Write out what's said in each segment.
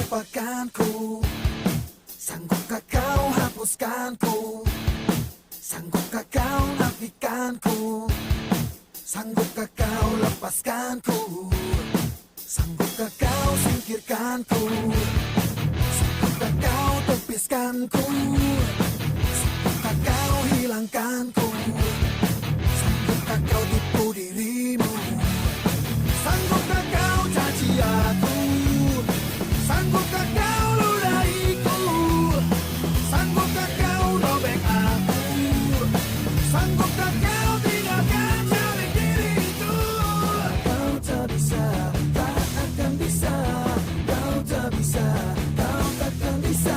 melupakanku? Sanggupkah kau hapuskanku? Sanggupkah kau nafikanku? Sanggupkah kau lepaskanku? Sanggupkah kau singkirkanku? Sanggupkah kau tepiskanku? Sanggupkah kau hilangkanku? Sanggupkah kau tipu dirimu? Sanggupkah kau caci aku? Sanggupkah kau ludahiku? Sanggupkah kau robek aku? Sanggupkah kau tinggalkan cewek diriku? Kau tak bisa, tak akan bisa. Kau tak bisa, kau takkan bisa.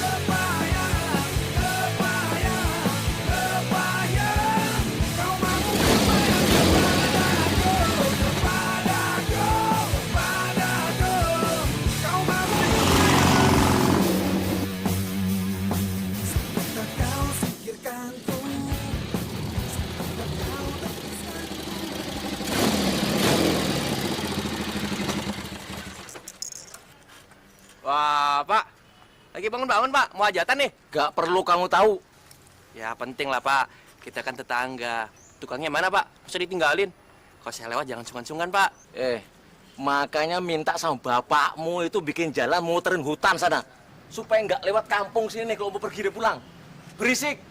Kebayang, kebayang, kebayang. Kau mampu kebayang kepadaku, kepadaku, kepadaku. Kau mampu sanggupkah kau singkirkanku? Sanggupkah kau tepiskanku? Wah, Pak. Lagi bangun-bangun, Pak. Mau hajatan nih? Gak perlu kamu tahu. Ya, penting lah, Pak. Kita kan tetangga. Tukangnya mana, Pak? Masa ditinggalin? Kalau saya lewat jangan sungkan-sungkan, Pak. Makanya minta sama bapakmu itu bikin jalan muterin hutan sana. Supaya nggak lewat kampung sini kalau mau pergi dan pulang. Berisik.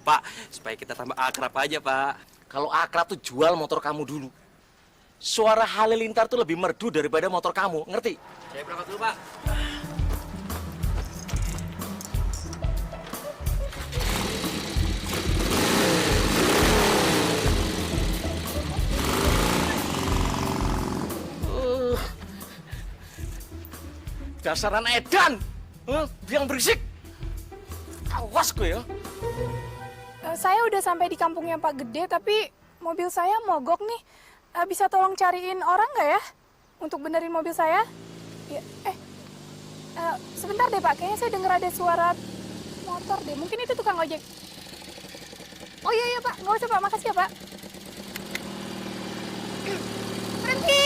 Pak, supaya kita tambah akrab aja, Pak. Kalau akrab tuh jual motor kamu dulu. Suara halilintar tuh lebih merdu daripada motor kamu, ngerti? Saya berangkat dulu, Pak. Dasaran edan, yang berisik. Awas gue ya. Saya udah sampai di kampungnya Pak Gede, tapi mobil saya mogok nih. Bisa tolong cariin orang nggak ya untuk benerin mobil saya? Ya, sebentar deh Pak, kayaknya saya dengar ada suara motor deh. Mungkin itu tukang ojek. Oh iya Pak, nggak usah Pak, makasih ya Pak. Berhenti.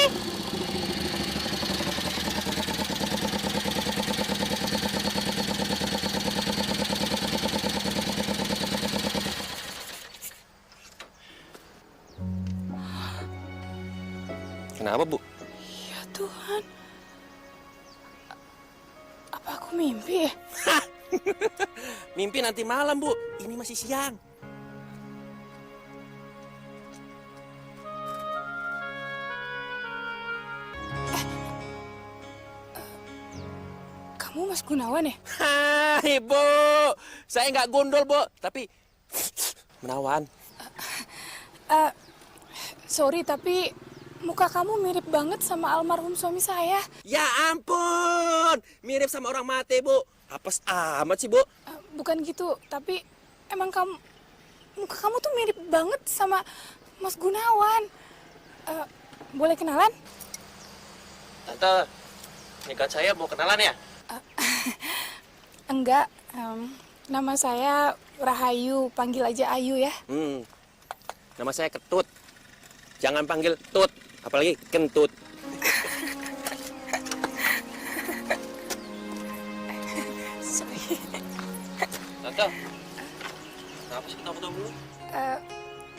Kenapa, Bu? Ya Tuhan, apa aku mimpi ya? Mimpi nanti malam, Bu. Ini masih siang. Kamu Mas Gunawan ya? Hai, Bu. Saya nggak gondol, Bu. Tapi menawan. Sorry, tapi muka kamu mirip banget sama almarhum suami saya. Ya ampun. Mirip sama orang mati, Bu. Apes amat sih, Bu. Bukan gitu, tapi emang muka kamu tuh mirip banget sama Mas Gunawan. Boleh kenalan? Tante, nikah saya mau kenalan ya? Enggak, nama saya Rahayu, panggil aja Ayu ya. Nama saya Ketut. Jangan panggil Tut, apalagi Kentut. Sorry. Tante, kenapa sih kita foto dulu?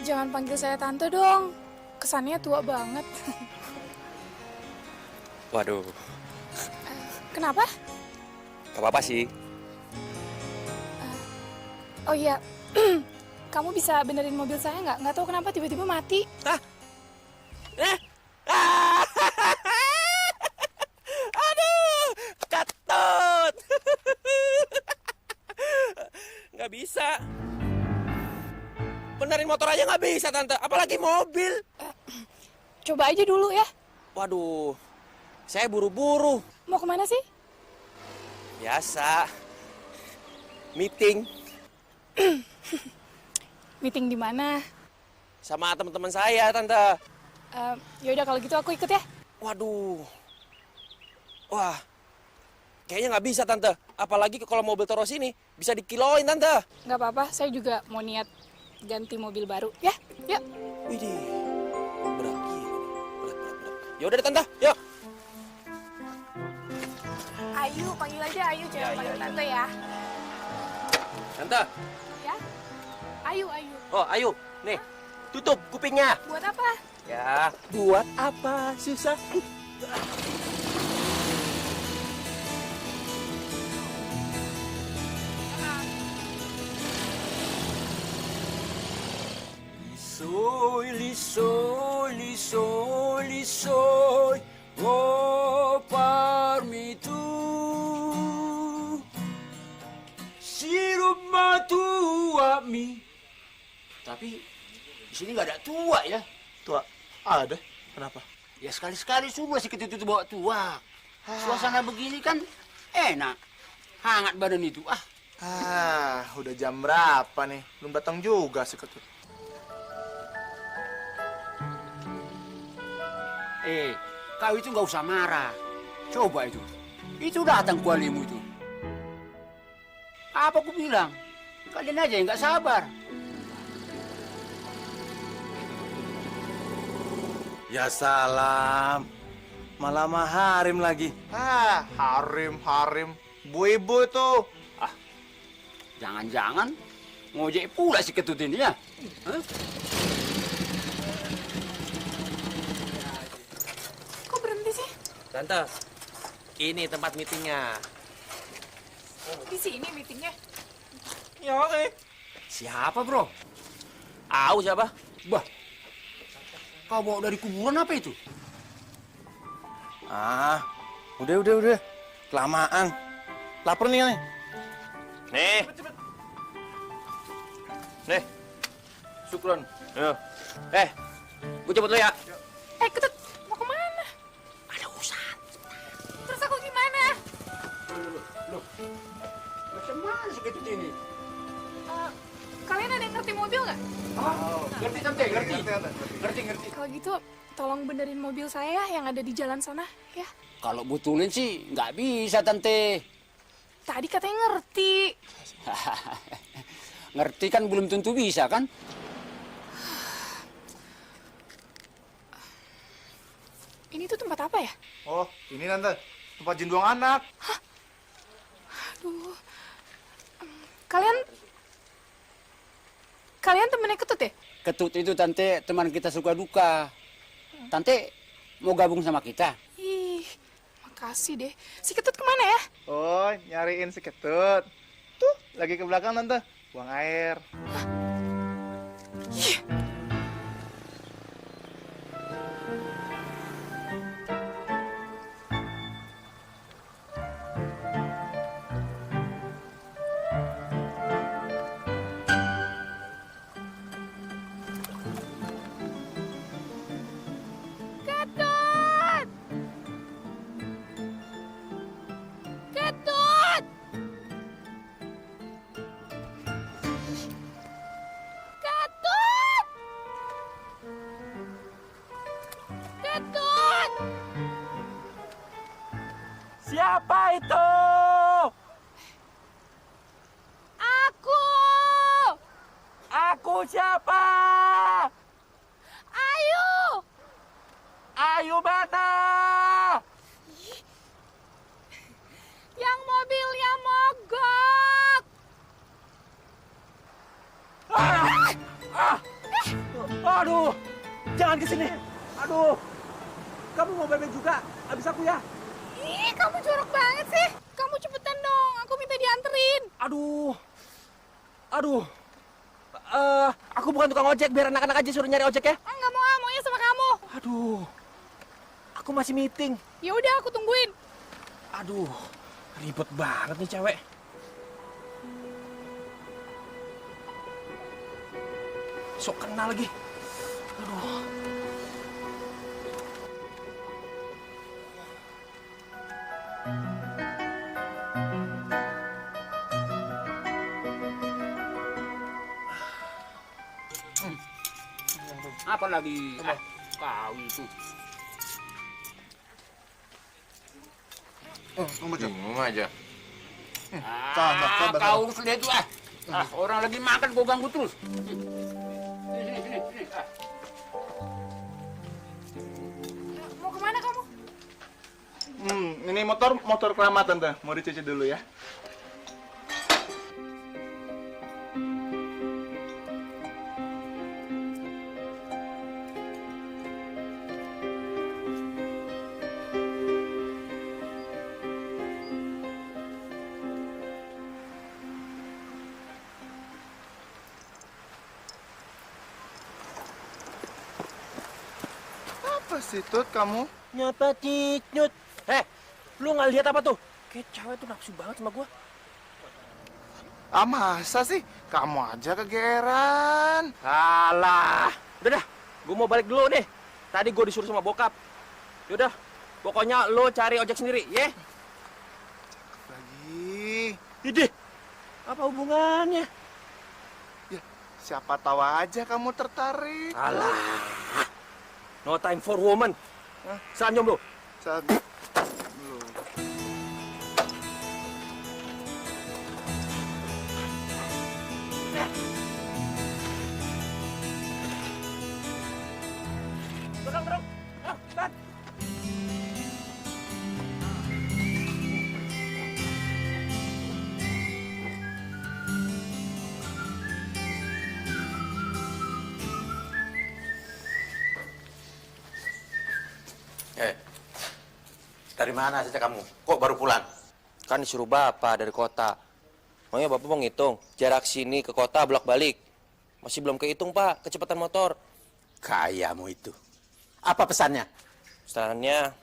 Jangan panggil saya Tante dong, kesannya tua banget. Waduh, Kenapa? gak apa-apa sih. Oh iya, kamu bisa benerin mobil saya nggak? Nggak tahu kenapa tiba-tiba mati. Hah? Aduh, Ketut. Nggak bisa. Benerin motor aja nggak bisa, Tante. Apalagi mobil. Coba aja dulu ya. Waduh, saya buru-buru. Mau kemana sih? Biasa. Meeting Meeting di mana? sama teman-teman saya, Tante. Yaudah kalau gitu aku ikut ya. Waduh. Wah. Kayaknya nggak bisa, Tante. Apalagi kalau mobil Toros ini bisa dikiloin, Tante. Nggak apa-apa, saya juga mau niat ganti mobil baru. Ya, yuk. Widih. Berat gini. Berat. Ya udah deh, Tante. Yuk. Ayu, panggil aja Ayu, jangan panggil Tante ya. Tante. Ya? Ayu, Ayu. Oh, ayo. Nih, tutup kupingnya. Buat apa? Ya, buat apa susah? Lisoy, lisoy, lisoy, lisoy, oh parmi tu, sirup matua mi. Tapi di sini nggak ada tua ya. Tua, ada. Kenapa? Ya sekali-sekali suruh si ketut itu bawa tua. Suasana begini kan enak. Hangat badan itu. Udah jam berapa nih? Belum datang juga si Ketut. Kau itu nggak usah marah. Coba itu. Itu datang kualimu itu. Apa aku bilang? Kalian aja yang nggak sabar. Ya salam. Malah mah Harim lagi. Harim. Bu-ibu itu. Jangan-jangan ngojek pula si ketut ini ya? Hah? Kok berhenti sih? Tante, ini tempat meetingnya. Di sini meetingnya. Ya, Siapa bro? Tahu siapa? Bah, kau bawa dari kuburan apa itu? Udah. Kelamaan. Lapar nih. Nih, syukron. Gue cepet dulu ya. Ketut, mau kemana? Ada urusan. Terus aku gimana? Loh, macam mana si ketut ini? Kalian ada yang ngerti mobil nggak? Ngerti tante, ngerti. Ngerti. Kalau gitu, tolong benerin mobil saya yang ada di jalan sana, ya. Kalau betulin sih nggak bisa tante. Tadi katanya ngerti. Ngerti kan belum tentu bisa kan? Ini tuh tempat apa ya? Oh, ini tante. Tempat jinduang anak. Aduh. Kalian temennya Ketut ya? Ketut itu tante teman kita suka duka. Tante mau gabung sama kita? Ih, makasih deh. Si Ketut kemana ya? Oh, nyariin si Ketut. Tuh, lagi ke belakang tante. Buang air. Ih, Ketut! Ketut! Ketut! Ketut! Siapa itu? Aku! Aku siapa? Ayu! Ayu mana? Yang mobilnya mogok! Aduh, jangan kesini. Aduh, kamu mau bebek juga? Habis aku ya. Ih, kamu jorok banget sih. Kamu cepetan dong, aku minta dianterin. Aduh. Aku bukan tukang ojek, biar anak-anak aja suruh nyari ojek ya. Nggak mau, maunya sama kamu. Aduh, aku masih meeting. Ya udah, aku tungguin. Aduh, ribet banget nih cewek. Sok kenal lagi. Aduh. Apa lagi? Kau itu. Bingung aja. Kau urus dia itu orang lagi makan kau ganggu terus. Sini. Mau kemana kamu? Ini motor keramat tante, mau dicuci dulu ya. Apa sih Tut kamu? Nyapa Nyut. Lu nggak lihat apa tuh? Kayak cewek tuh nafsu banget sama gua. Ah masa sih? Kamu aja kegeeran. Alah, udah dah. Gua mau balik dulu nih. Tadi gua disuruh sama bokap. Yaudah, pokoknya lo cari ojek sendiri, ya? Lagi. Idih, apa hubungannya? Ya, siapa tahu aja kamu tertarik. Alah, no time for woman. Selanjutnya, bro. Saat Dorong. Start. Dari mana saja kamu? Kok baru pulang? Kan disuruh bapak dari kota. Makanya bapak mau ngitung jarak sini ke kota bolak-balik. Masih belum kehitung pak, kecepatan motor. Kayamu itu. Apa pesannya? Pesanannya,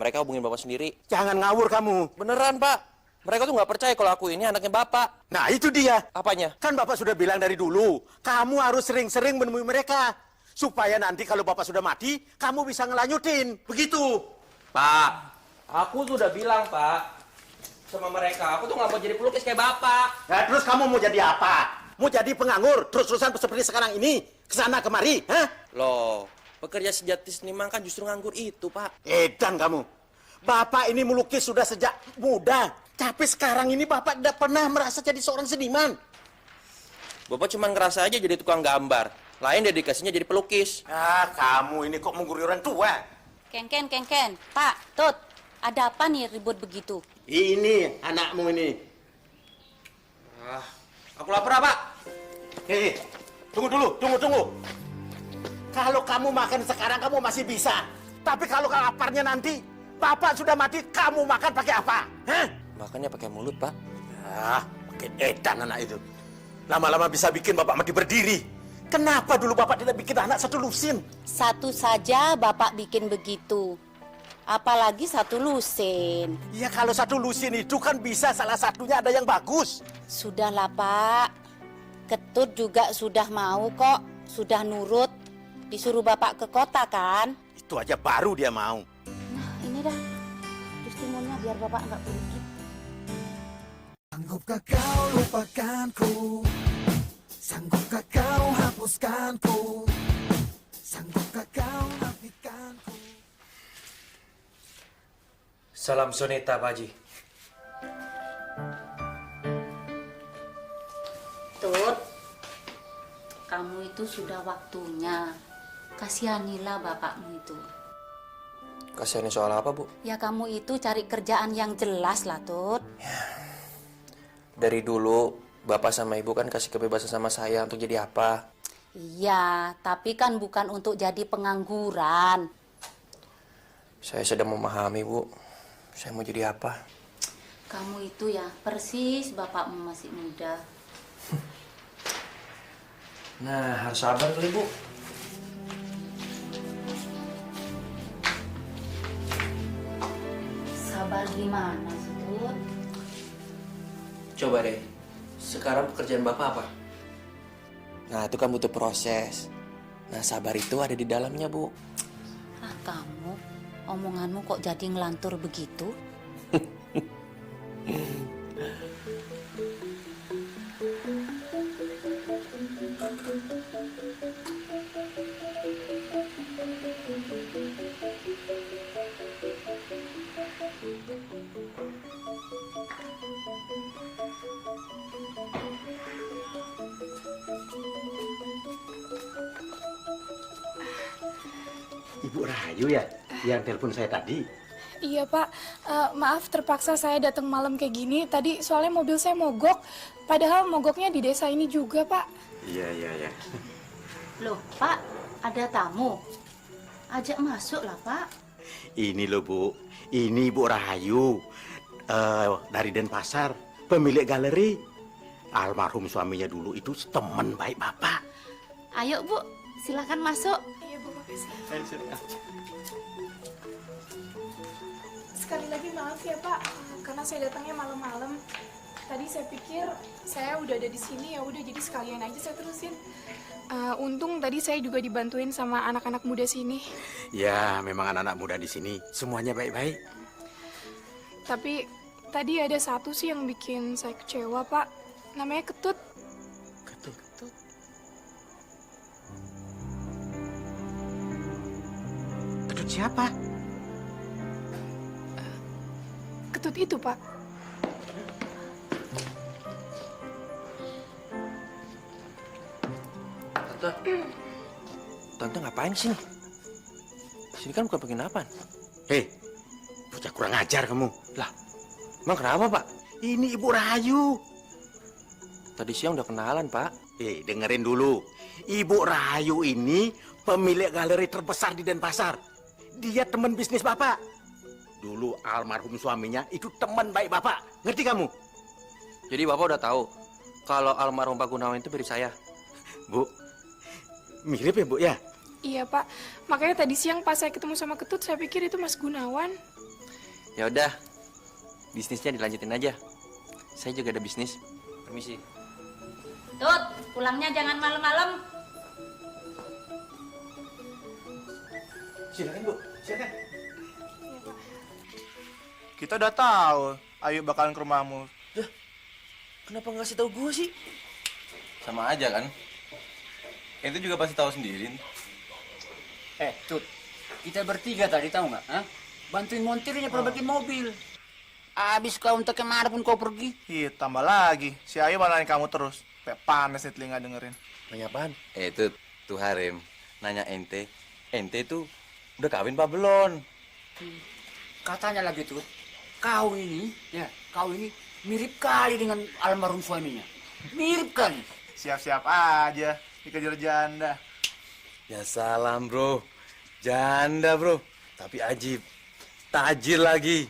mereka hubungin bapak sendiri. Jangan ngawur kamu. Beneran pak, mereka tuh nggak percaya kalau aku ini anaknya bapak. Nah itu dia. Apanya? Kan bapak sudah bilang dari dulu, kamu harus sering-sering menemui mereka. Supaya nanti kalau bapak sudah mati, kamu bisa ngelanjutin. Begitu. Pak, aku tuh udah bilang pak sama mereka, aku tuh nggak mau jadi pelukis kayak bapak. Nah terus kamu mau jadi apa? Mau jadi penganggur, terus-terusan seperti sekarang ini? Kesana kemari, hah? Loh, pekerja sejati seniman kan justru nganggur itu pak. Edan kamu. Bapak ini melukis sudah sejak muda. Tapi sekarang ini bapak tidak pernah merasa jadi seorang seniman. Bapak cuma ngerasa aja jadi tukang gambar. Lain dedikasinya jadi pelukis. Ah, kamu ini kok menggurui orang tua? Ken. Pak, Tut, ada apa nih ribut begitu? Ini anakmu ini. Aku lapar pak. Hei, tunggu dulu. Kalau kamu makan sekarang kamu masih bisa. Tapi kalau laparnya nanti, bapak sudah mati, kamu makan pakai apa? Hah? Makannya pakai mulut pak. Ah, makin edan anak itu. Lama-lama bisa bikin bapak mati berdiri. Kenapa dulu bapak tidak bikin anak satu lusin? Satu saja Bapak bikin begitu. Apalagi satu lusin. Ya kalau satu lusin itu kan bisa salah satunya ada yang bagus. Sudahlah Pak. Ketut juga sudah mau kok. Sudah nurut. Disuruh Bapak ke kota kan? Itu aja baru dia mau. Nah ini dah. Jus timunnya biar Bapak nggak pergi. Sanggupkah kau lupakanku? Sanggupkah kau hapuskanku? Sanggupkah kau nafikanku? Salam soneta Pak Haji. Tut, kamu itu sudah waktunya. Kasihanilah bapakmu itu. Kasihannya soal apa bu? Ya kamu itu cari kerjaan yang jelas lah, Tut. Dari dulu bapak sama ibu kan kasih kebebasan sama saya untuk jadi apa? Iya, tapi kan bukan untuk jadi pengangguran. Saya sedang memahami bu. Saya mau jadi apa? Kamu itu ya persis bapakmu masih muda. Nah, harus sabar kali bu. Sabar gimana sih, Tut? Coba deh, sekarang pekerjaan bapak apa? Nah, itu kan butuh proses. Nah, sabar itu ada di dalamnya, Bu. Ah, kamu, omonganmu kok jadi ngelantur begitu? Ibu Rahayu ya yang telepon saya tadi? Iya Pak, maaf terpaksa saya datang malam kayak gini. Tadi soalnya mobil saya mogok, padahal mogoknya di desa ini juga Pak. Iya. Loh, Pak, ada tamu. Ajak masuk lah, Pak. Ini loh, Bu. Ini Bu Rahayu. Dari Denpasar, pemilik galeri. Almarhum suaminya dulu itu teman baik Bapak. Ayo, Bu, silakan masuk. Iya Bu, makasih. Sekali lagi maaf ya Pak, karena saya datangnya malam-malam. Tadi saya pikir saya udah ada di sini, ya udah jadi sekalian aja saya terusin. Untung tadi saya juga dibantuin sama anak-anak muda sini. Ya, memang anak-anak muda di sini semuanya baik-baik. Tapi tadi ada satu sih yang bikin saya kecewa Pak. Namanya Ketut. Ketut. Ketut siapa? Ketut itu Pak. Tante ngapain sini? Sini kan bukan penginapan. Hei, bocah kurang ajar kamu. Lah, emang kenapa Pak? Ini Ibu Rahayu. Tadi siang udah kenalan Pak. Dengerin dulu. Ibu Rahayu ini pemilik galeri terbesar di Denpasar. Dia teman bisnis Bapak. Dulu almarhum suaminya itu teman baik Bapak. Ngerti kamu? Jadi Bapak udah tahu kalau almarhum Pak Gunawan itu mirip saya. Bu, mirip ya Bu ya? Iya Pak, makanya tadi siang pas saya ketemu sama Ketut, saya pikir itu Mas Gunawan. Ya udah, bisnisnya dilanjutin aja. Saya juga ada bisnis. Permisi. Tut, pulangnya jangan malam-malam. Silakan Bu, silakan. Kita udah tahu Ayu bakalan ke rumahmu. Kenapa nggak kasih tahu gue sih? Sama aja kan? Itu juga pasti tahu sendiri. Tut, kita bertiga tadi tahu nggak? Bantuin montirnya perbaikin mobil. Abis kau untuk kemana pun kau pergi. Iya, tambah lagi. Si Ayu malahin kamu terus. Kayak panas nih telinga dengerin. Nanya apaan? Tuh Harem nanya ente tuh udah kawin apa belum? Katanya lagi Tut, kau ini mirip kali dengan almarhum suaminya. Mirip kali. Siap-siap aja dikejar janda. Ya salam bro, janda bro, tapi ajib, tajir lagi.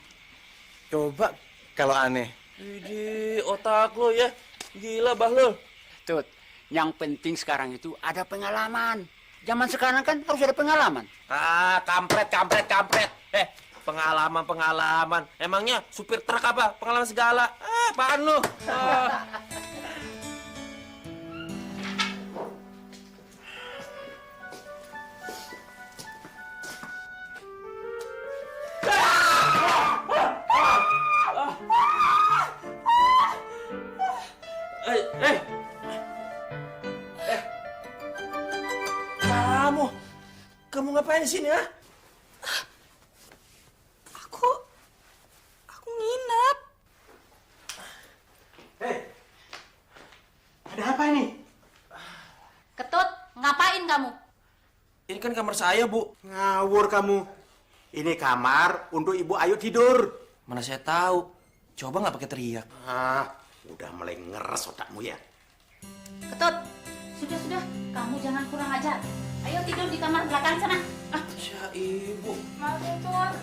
Coba kalau aneh. Widih, otak lo ya. Gila Bahlul. Tut, yang penting sekarang itu ada pengalaman. Zaman sekarang kan harus ada pengalaman. Kampret. Pengalaman. Emangnya supir truk apa? Pengalaman segala. Apaan lu? Kamu ngapain di sini, ha? Aku nginep. Ada apa ini? Ketut, ngapain kamu? Ini kan kamar saya, Bu. Ngawur kamu. Ini kamar untuk Ibu Ayu tidur. Mana saya tahu. Coba nggak pakai teriak. Udah mulai ngeres otakmu ya. Ketut, sudah. Kamu jangan kurang ajar. Ayo tidur di kamar belakang sana. Ya, Ibu. Maaf ya Tut.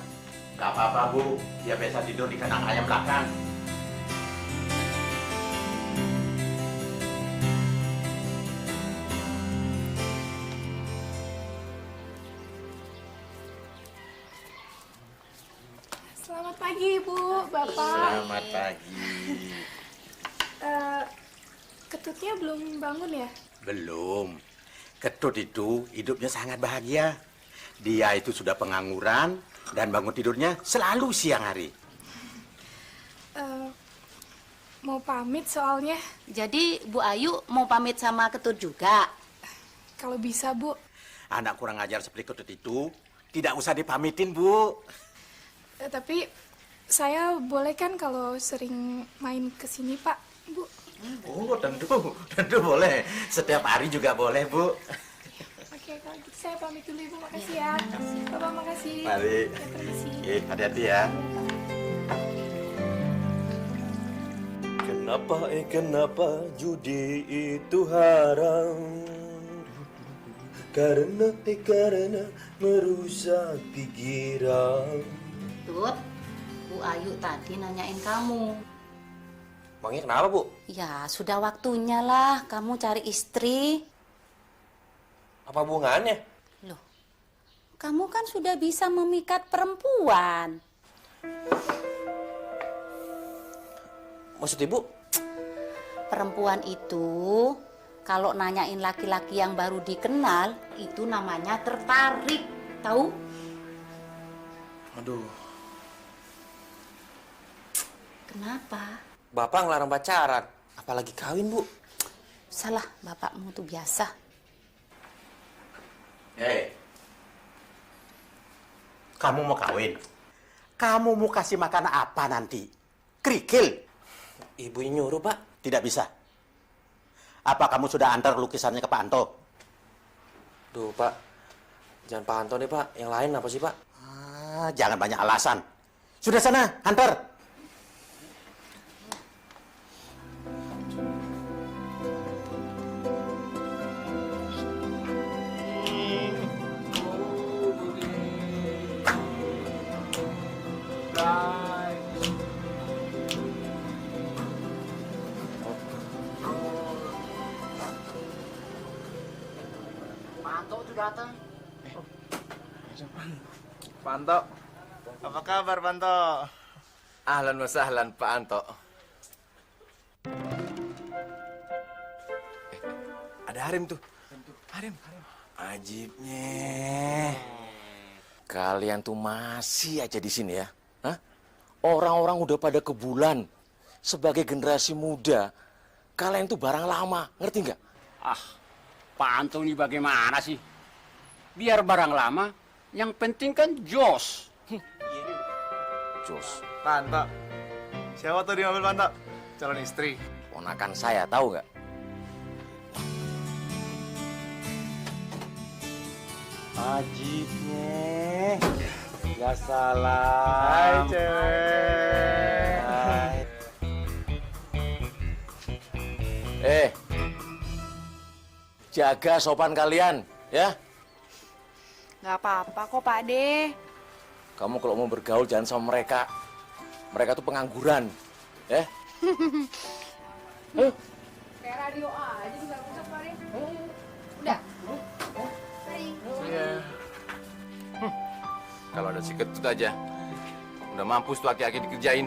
Gak apa-apa Bu, dia biasa tidur di kandang ayam belakang. Selamat pagi Ibu, Bapak. Selamat pagi. Ketutnya belum bangun ya? Belum. Ketut itu hidupnya sangat bahagia. Dia itu sudah pengangguran dan bangun tidurnya selalu siang hari. Mau pamit soalnya. Jadi Bu Ayu mau pamit sama Ketut juga. Kalau bisa Bu. Anak kurang ajar seperti Ketut itu tidak usah dipamitin, Bu. Tapi saya boleh kan kalau sering main ke sini Pak, Bu? Oh, tentu boleh. Setiap hari juga boleh, Bu. Oke. Oke, kalau gitu saya pamit dulu Ibu, makasih ya. Bapak makasih. Mari. Ya, permisi. Hati-hati ya. Kenapa judi itu haram? Karena merusak pikiran. Tut, Bu Ayu tadi nanyain kamu. Emangnya kenapa, Bu? Ya, sudah waktunya lah kamu cari istri. Apa hubungannya? Loh, kamu kan sudah bisa memikat perempuan. Maksud Ibu? Perempuan itu kalau nanyain laki-laki yang baru dikenal, itu namanya tertarik, tahu? Aduh, Kenapa? Bapak ngelarang pacaran, apalagi kawin, Bu. Salah, bapakmu tuh biasa. Hei, kamu mau kawin? Kamu mau kasih makan apa nanti? Kerikil? Ibu yang nyuruh, Pak. Tidak bisa. Apa kamu sudah antar lukisannya ke Pak Anto? Duh, Pak. Jangan Pak Anto deh, Pak. Yang lain apa sih, Pak? Jangan banyak alasan. Sudah sana, antar. Panto tuh datang. Panto. Apa kabar, Panto? Ahlan wa sahlan, Pak Anto. Ada Harim tuh. Harim. Ajibnya. Kalian tuh masih aja di sini ya? Hah? Orang-orang udah pada ke bulan. Sebagai generasi muda, kalian tuh barang lama, ngerti nggak? Ah, Pak Anto ini bagaimana sih? Biar barang lama, yang penting kan jos. Jos, Panto. Siapa tuh di mobil, Panto? Calon istri. ponakan saya, tahu nggak? Ajibnya. Ya Hai, salam. cewek. Jaga sopan kalian, ya. Nggak apa-apa kok, Pak De. Kamu kalau mau bergaul jangan sama mereka. Mereka tuh pengangguran, ya. Kayak radio aja juga rusak, Pak De. Udah. Iya. Kalau ada si ketut aja, udah mampus tuh laki-laki dikerjain.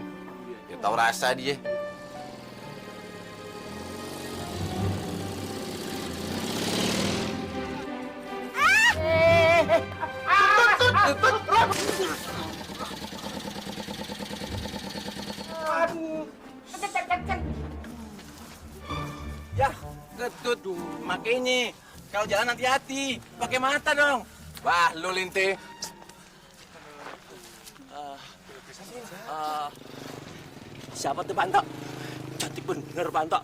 Ya tahu rasa dia. Ya, ketut. Makanya kalau jalan hati-hati, pakai mata dong. Wah, lu Linte. Siapa tuh Panto? Cantik bener Panto.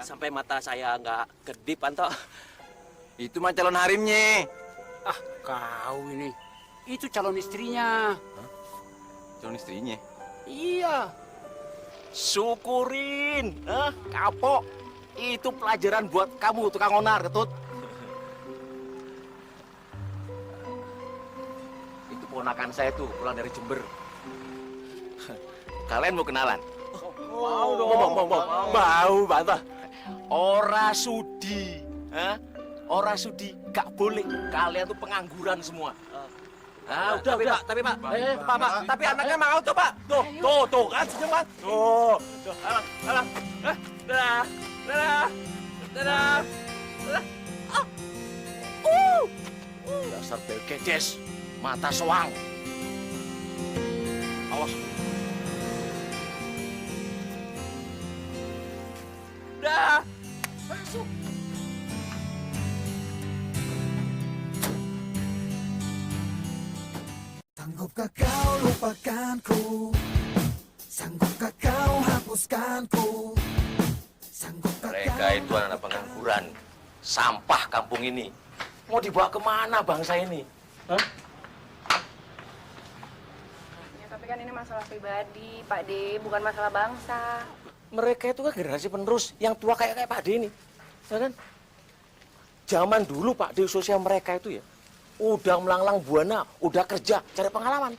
Sampai mata saya nggak kedip Panto. Itu mah calon harimnya. Ah, kau ini. Itu calon istrinya. Calon istrinya. Iya. Syukurin, kapok. Itu pelajaran buat kamu tukang onar, Ketut. Itu ponakan saya tuh, pulang dari Jember. Kalian mau kenalan? Mau dong. Mau, Bantah. Ora sudi. Ora sudi, gak boleh. Kalian tuh pengangguran semua. Udah, tapi Pak. Pak, tapi anaknya mau tuh, Pak. Tuh, kan senyum, Pak. Tuh. Alah. Dadah. Dasar belkedes, mata soang. Awas. Udah. Masuk. Sanggupkah kau lupakanku? Sanggupkah kau hapuskanku? Sanggupkah Mereka itu anak pengangguran. Sampah kampung ini. Mau dibawa kemana bangsa ini? Hah? Ya, tapi kan ini masalah pribadi, Pak D, bukan masalah bangsa. Mereka itu kan generasi penerus yang tua kayak Pak D ini. Ya kan? Zaman dulu Pak D usia mereka itu ya udah melanglang buana, udah kerja, cari pengalaman.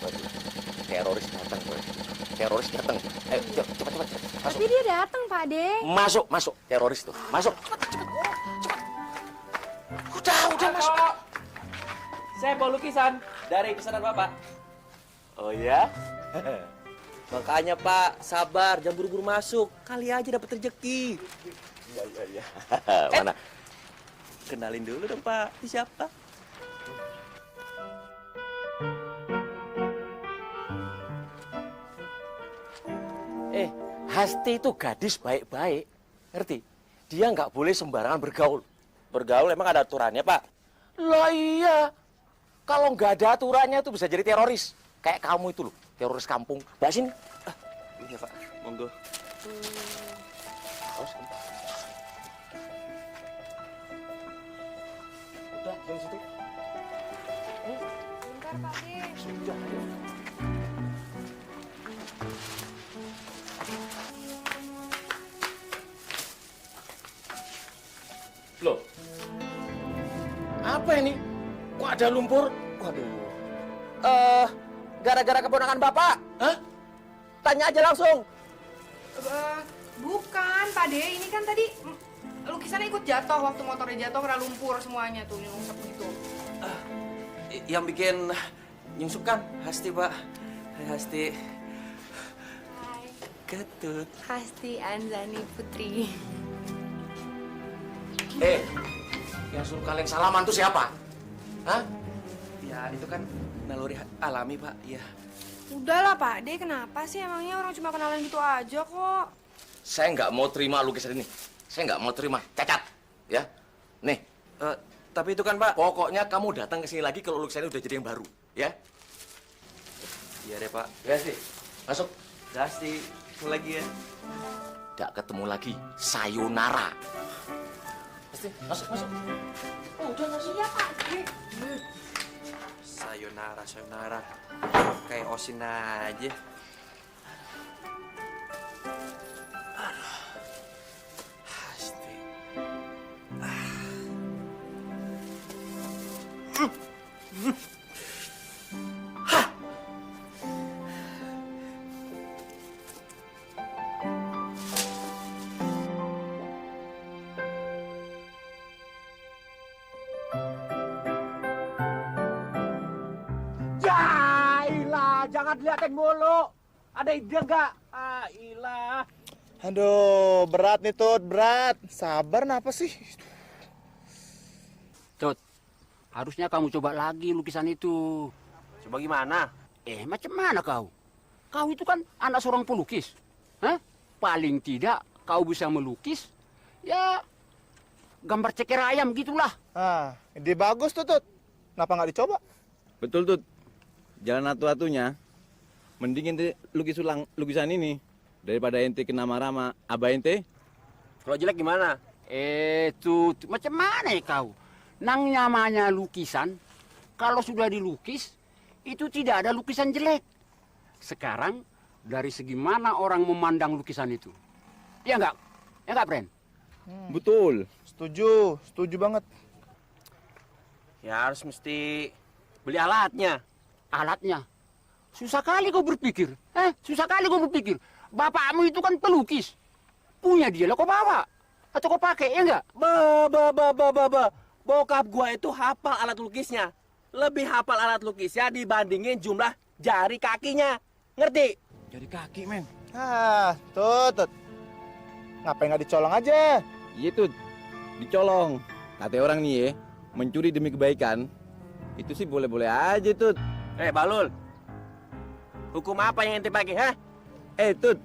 Waduh, teroris datang, boy. Teroris datang. Ayo, cepat. Masuk. Tapi dia datang, Pak D. Masuk. Teroris tuh. Masuk. Cepat. Udah masuk. Saya bawa lukisan dari pesanan Bapak. Oh ya? Makanya Pak, sabar, jangan buru-buru masuk. Kali aja dapat rezeki. Iya. Mana? Kenalin dulu dong Pak, ini siapa? Hasti itu gadis baik-baik, ngerti? Dia nggak boleh sembarangan bergaul. Bergaul emang ada aturannya Pak? Lah iya, kalau nggak ada aturannya itu bisa jadi teroris. Kayak kamu itu loh, teroris kampung. Mbak sini. Iya Pak, monggo. Udah, dari situ. Bentar, Pak D. Sudah, ayo. Loh, apa ini? Kok ada lumpur? Waduh. Gara-gara keponakan Bapak. Hah? Tanya aja langsung. Bukan, Pak D. Ini kan tadi lukisannya ikut jatuh waktu motornya jatuh, kena lumpur semuanya tuh, nyungsep gitu. Yang bikin nyungsep kan Hasti Pak. Hai Hasti. Hai. Ketut. Hasti Anzani Putri. Yang suruh kalian salaman tuh siapa? Hah? Ya itu kan naluri alami Pak. Ya. Udahlah Pak D, kenapa sih emangnya orang cuma kenalan gitu aja kok? Saya nggak mau terima lukisan ini. Saya nggak mau terima. Cacat. Ya. Nih, Tapi itu kan Pak. pokoknya kamu datang ke sini lagi kalau lukisan ini udah jadi yang baru. Ya? Iya deh Pak. Ya sih. Masuk. Hasti, lagi ya. Tidak ketemu lagi. Sayonara. Pasti, masuk. Oh, udah masuk. Iya Pak D. Sayonara. Kayak Osin aja. Aduh. Hasti. Jangan dilihatin mulu. Ada ide nggak? Ah, ilah. Aduh, berat nih Tut, berat. Sabar napa sih? Tut, harusnya kamu coba lagi lukisan itu. Coba gimana? Macam mana kau? Kau itu kan anak seorang pelukis. Hah? Paling tidak kau bisa melukis, ya gambar ceker ayam gitulah. Ah, ide bagus tuh Tut. Kenapa nggak dicoba? Betul Tut. Jalan atu-atunya, mending ente lukis ulang lukisan ini daripada ente kena marah sama abah ente. Kalau jelek gimana? Tut, macam mana ya kau? Nang namanya lukisan, kalau sudah dilukis, itu tidak ada lukisan jelek. Sekarang, dari segi mana orang memandang lukisan itu? Ya enggak? Ya enggak, Pren? Betul. Setuju banget. Ya harus mesti beli alatnya. Alatnya? Susah kali kau berpikir. Susah kali kau berpikir. Bapakmu itu kan pelukis. Punya dia lah kau bawa. Atau kau pakai, ya enggak? Bokap gua itu hafal alat lukisnya. Lebih hafal alat lukisnya dibandingin jumlah jari kakinya. Ngerti? Jari kaki, men. Ah, Tut. Ngapain nggak dicolong aja? Iya Tut, dicolong. Kata orang nih ya, mencuri demi kebaikan, itu sih boleh-boleh aja Tut. Balul. Hukum apa yang ente pakai, ha? Tut,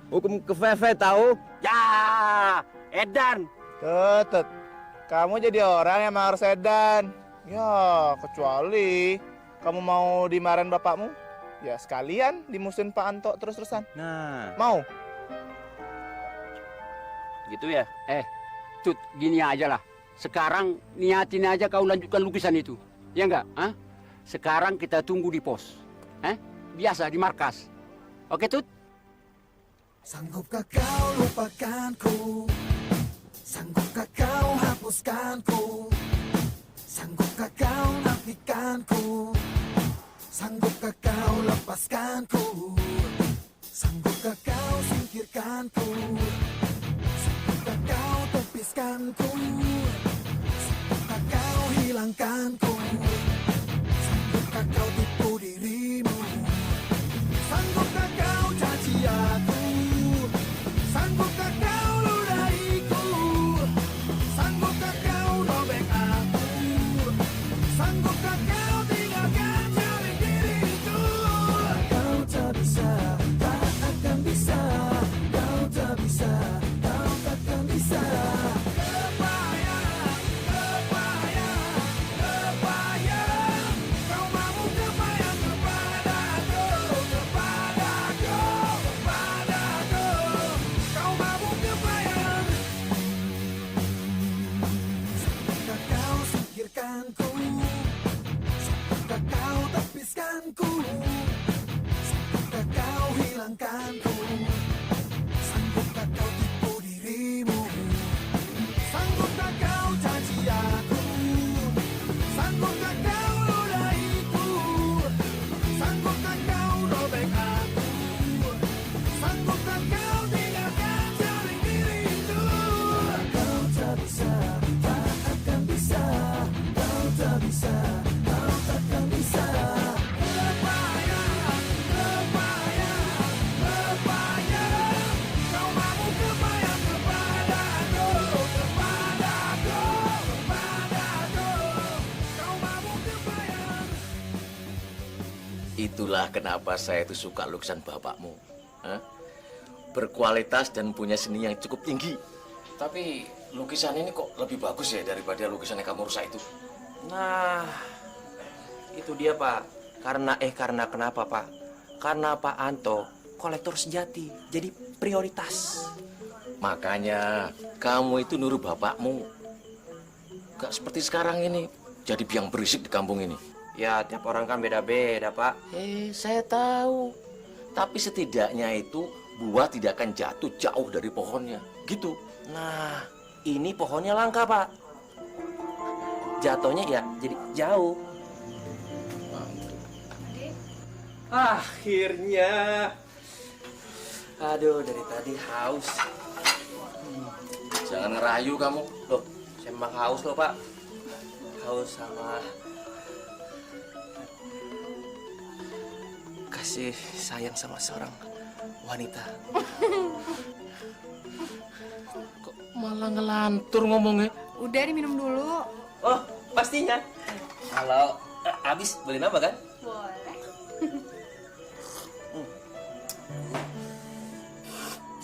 hukum kefefe tahu? Ya, edan. Tut. Kamu jadi orang yang harus edan. Ya, kecuali kamu mau dimarahin bapakmu, ya sekalian dimusuhin Pak Anto terus-terusan. Nah, Mau? Gitu ya? Tut, gini aja lah. Sekarang niatin aja kau lanjutkan lukisan itu. Ya enggak? Hah? Sekarang kita tunggu di pos. Biasa di markas. Oke, Tut? Sanggupkah kau lupakanku? Sanggupkah kau hapuskanku? Sanggupkah kau nafikanku? Sanggupkah kau lepaskanku? Sanggupkah kau singkirkanku? Sanggupkah kau tepiskanku? Sanggupkah kau hilangkanku? Sanggupkah kau tipu dirimu? Sanggupkah kau caci aku? Sanggupkah kau ludahiku? Sanggupkah kau robek aku? Sanggupkah kau tinggalkan jari diriku? Kau tak bisa, tak akan bisa. Kau tak bisa, kau takkan bisa. Kebayang, kebayang, kebayang. Kau mampu kebayang kepadaku, kepadaku, kepadaku. Kau mampu kebayang. Sanggupkah kau singkirkanku? Sanggupkah kau tepiskanku? Sanggupkah kau hilangkanku? Sanggupkah kau tipu dirimu? Sanggupkah kau caci aku? Sanggupkah kau ludahiku? Sanggupkah kau robek aku? Sanggupkah kau tinggalkan jari diriku? Kau tak bisa, tak akan bisa. Kau tak bisa, kau takkan bisa. Kebayang, kebayang, kebayang. Kau mampu kebayang kepadaku, kepadaku, kepadaku. Kau mampu kebayang. Itulah kenapa saya itu suka lukisan bapakmu. Hah? Berkualitas dan punya seni yang cukup tinggi. Tapi lukisan ini kok lebih bagus ya daripada lukisan yang kamu rusak itu? Nah, itu dia Pak. Karena kenapa Pak? Karena Pak Anto kolektor sejati, jadi prioritas. Makanya kamu itu nurut bapakmu. Gak seperti sekarang ini, jadi biang berisik di kampung ini. Ya, tiap orang kan beda-beda Pak. Saya tahu. Tapi setidaknya itu buah tidak akan jatuh jauh dari pohonnya. Gitu. Nah, ini pohonnya langka Pak. Jatuhnya ya jadi jauh. Akhirnya. Aduh, dari tadi haus. Jangan ngerayu kamu. Loh, saya memang haus loh Pak. Haus sama kasih sayang sama seorang wanita. Kok malah ngelantur ngomongnya? Udah diminum dulu. Oh, pastinya. Kalau habis boleh nambah kan? Boleh.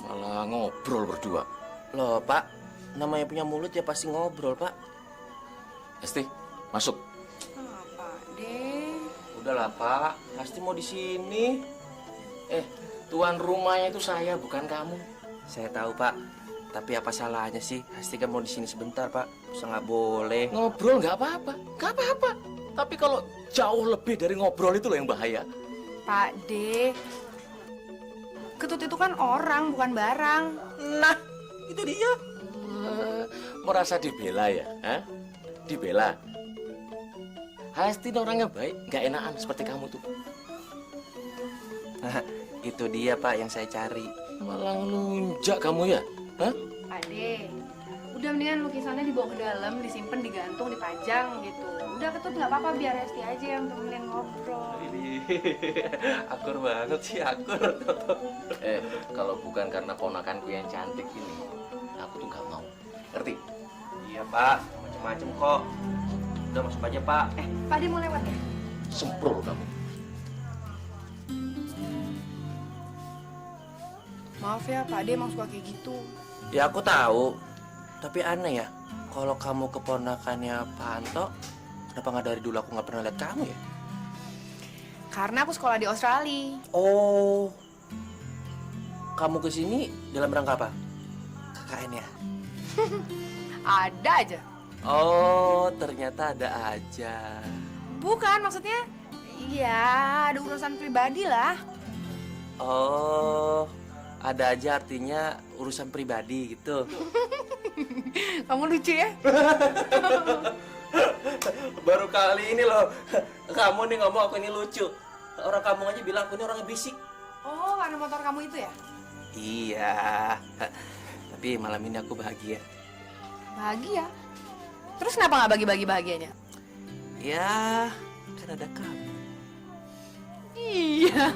Malah ngobrol berdua. Loh Pak, namanya punya mulut ya pasti ngobrol Pak. Esti, masuk. Pak De. Udahlah Pak, pasti mau di sini. Tuan rumahnya itu saya, bukan kamu. Saya tahu Pak, tapi apa salahnya sih? Pasti kan mau di sini sebentar Pak, masa nggak boleh. Ngobrol nggak apa-apa, nggak apa-apa. Tapi kalau jauh lebih dari ngobrol itu loh yang bahaya. Pak De. Ketut itu kan orang, bukan barang. Nah, itu dia. Merasa dibela ya? Hah? Dibela? Hasti orangnya baik, nggak enakan seperti kamu tuh. Nah, itu dia Pak yang saya cari. Malah ngelunjak kamu ya? Hah? Pak De. Udah mendingan lukisannya dibawa ke dalam, disimpan, digantung, dipajang gitu. Udah Ketut nggak apa-apa, biar Hesti aja yang temenin ngobrol. Akur banget sih, akur. Kalau bukan karena ponakanku yang cantik ini, aku tuh nggak mau. Ngerti? Iya Pak, macam-macam kok. Udah masuk aja Pak. Pak De mau lewat ya? Semprol kamu. Maaf ya, Pak De emang suka kayak gitu. Ya aku tahu, tapi aneh ya. Kalau kamu keponakannya Pak Anto, kenapa nggak dari dulu aku nggak pernah lihat kamu ya? Karena aku sekolah di Australia. Oh, kamu kesini dalam rangka apa? KKN ya? Ada aja. Oh, ternyata ada aja. Bukan, maksudnya ya ada urusan pribadi lah. Oh, ada aja artinya urusan pribadi gitu. Kamu lucu ya? Baru kali ini loh, kamu nih ngomong aku ini lucu. Orang kamu aja bilang aku ini orangnya bisik. Oh, karena motor kamu itu ya? Iya, tapi malam ini aku bahagia. Bahagia? Terus kenapa nggak bagi-bagi bahagianya? Ya, kan ada kamu. Iya.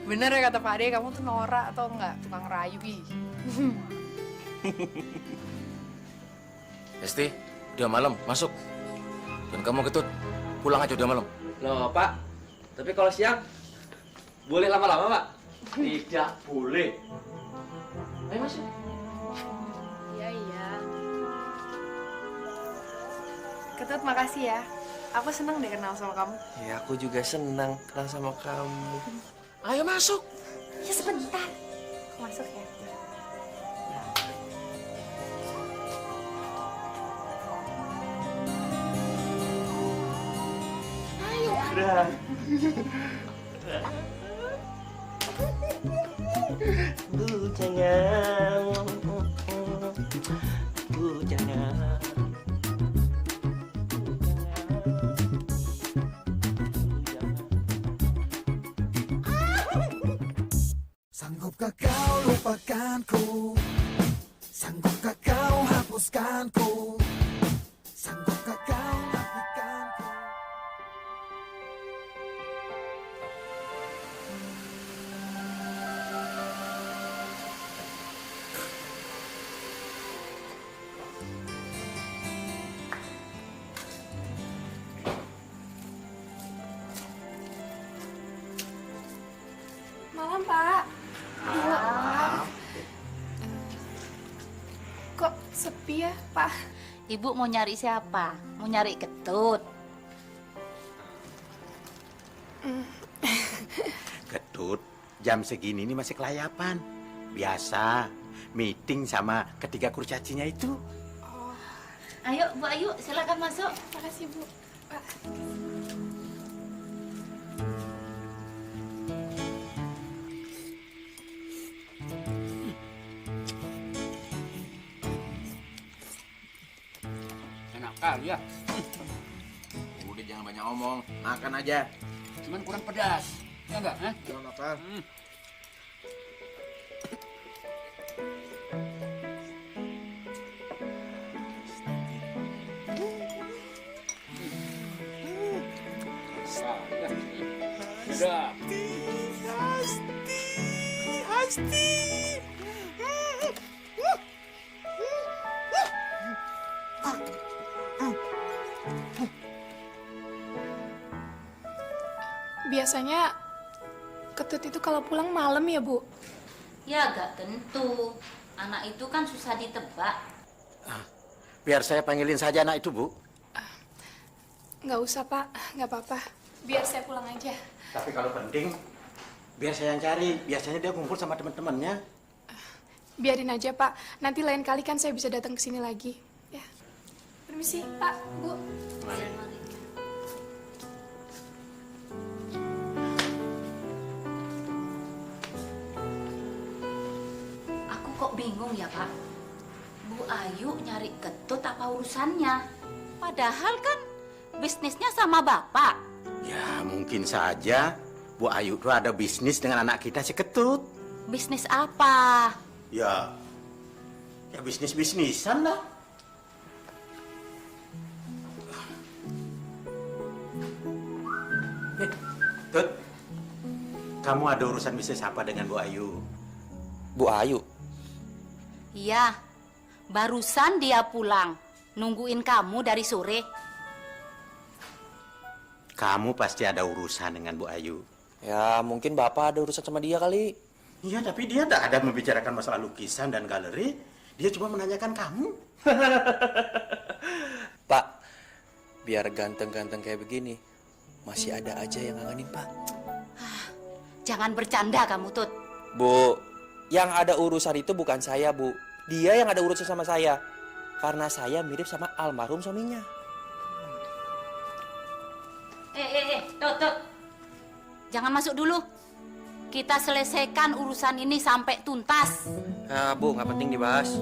Bener ya kata Pak Ade, kamu tuh norak atau enggak? Tukang rayu, ih. Esti, udah malam, masuk. Dan kamu Ketut, pulang aja udah malam. Loh, Pak. Tapi kalau siang, boleh lama-lama, Pak? Tidak boleh. Ayo masuk. Iya, iya. Ketut, makasih ya. Aku senang deh kenal sama kamu. Ya, aku juga senang kenal sama kamu. Ayo masuk. Ya sebentar. Masuk ya. Jangan. Jangan. Sanggupkah kau lupakanku? Sanggupkah kau hapuskanku? Sanggupkah kau nafikanku? Malam, Pak. Kok sepi ya, Pak? Ibu mau nyari siapa? Mau nyari Ketut? Ketut, jam segini ini masih kelayapan. Biasa, meeting sama ketiga kurcacinya itu. Ayo Bu Ayu, silakan masuk. Makasih, Bu. Pak. Enak kali ya. Udah jangan banyak ngomong, makan aja. Cuman kurang pedas. Ya enggak? Jangan makan. Udah. Biasanya Ketut itu kalau pulang malam ya, Bu? Ya gak tentu. Anak itu kan susah ditebak. Biar saya panggilin saja anak itu, Bu. Nggak usah, Pak. Nggak apa-apa. Biar saya pulang aja. Tapi kalau penting, biar saya yang cari. Biasanya dia kumpul sama teman-temannya. Biarin aja, Pak. Nanti lain kali kan saya bisa datang ke sini lagi. Ya. Permisi, Pak, Bu. Aku kok bingung ya, Pak. Bu Ayu nyari Ketut apa urusannya? Padahal kan bisnisnya sama Bapak. Ya, mungkin saja Bu Ayu tuh ada bisnis dengan anak kita si Ketut. Bisnis apa? Ya bisnis-bisnisan lah. Tut, kamu ada urusan bisnis apa dengan Bu Ayu? Bu Ayu. Iya, barusan dia pulang. Nungguin kamu dari sore. Kamu pasti ada urusan dengan Bu Ayu. Ya, mungkin Bapak ada urusan sama dia kali. Iya, tapi dia tidak ada membicarakan masalah lukisan dan galeri. Dia cuma menanyakan kamu. Pak, biar ganteng-ganteng kayak begini, masih ada aja yang ngangenin, Pak. Jangan bercanda kamu, Tut. Bu, yang ada urusan itu bukan saya, Bu. Dia yang ada urusan sama saya. Karena saya mirip sama almarhum suaminya. Tut. Jangan masuk dulu. Kita selesaikan urusan ini sampai tuntas. Ah, Bu, nggak penting dibahas.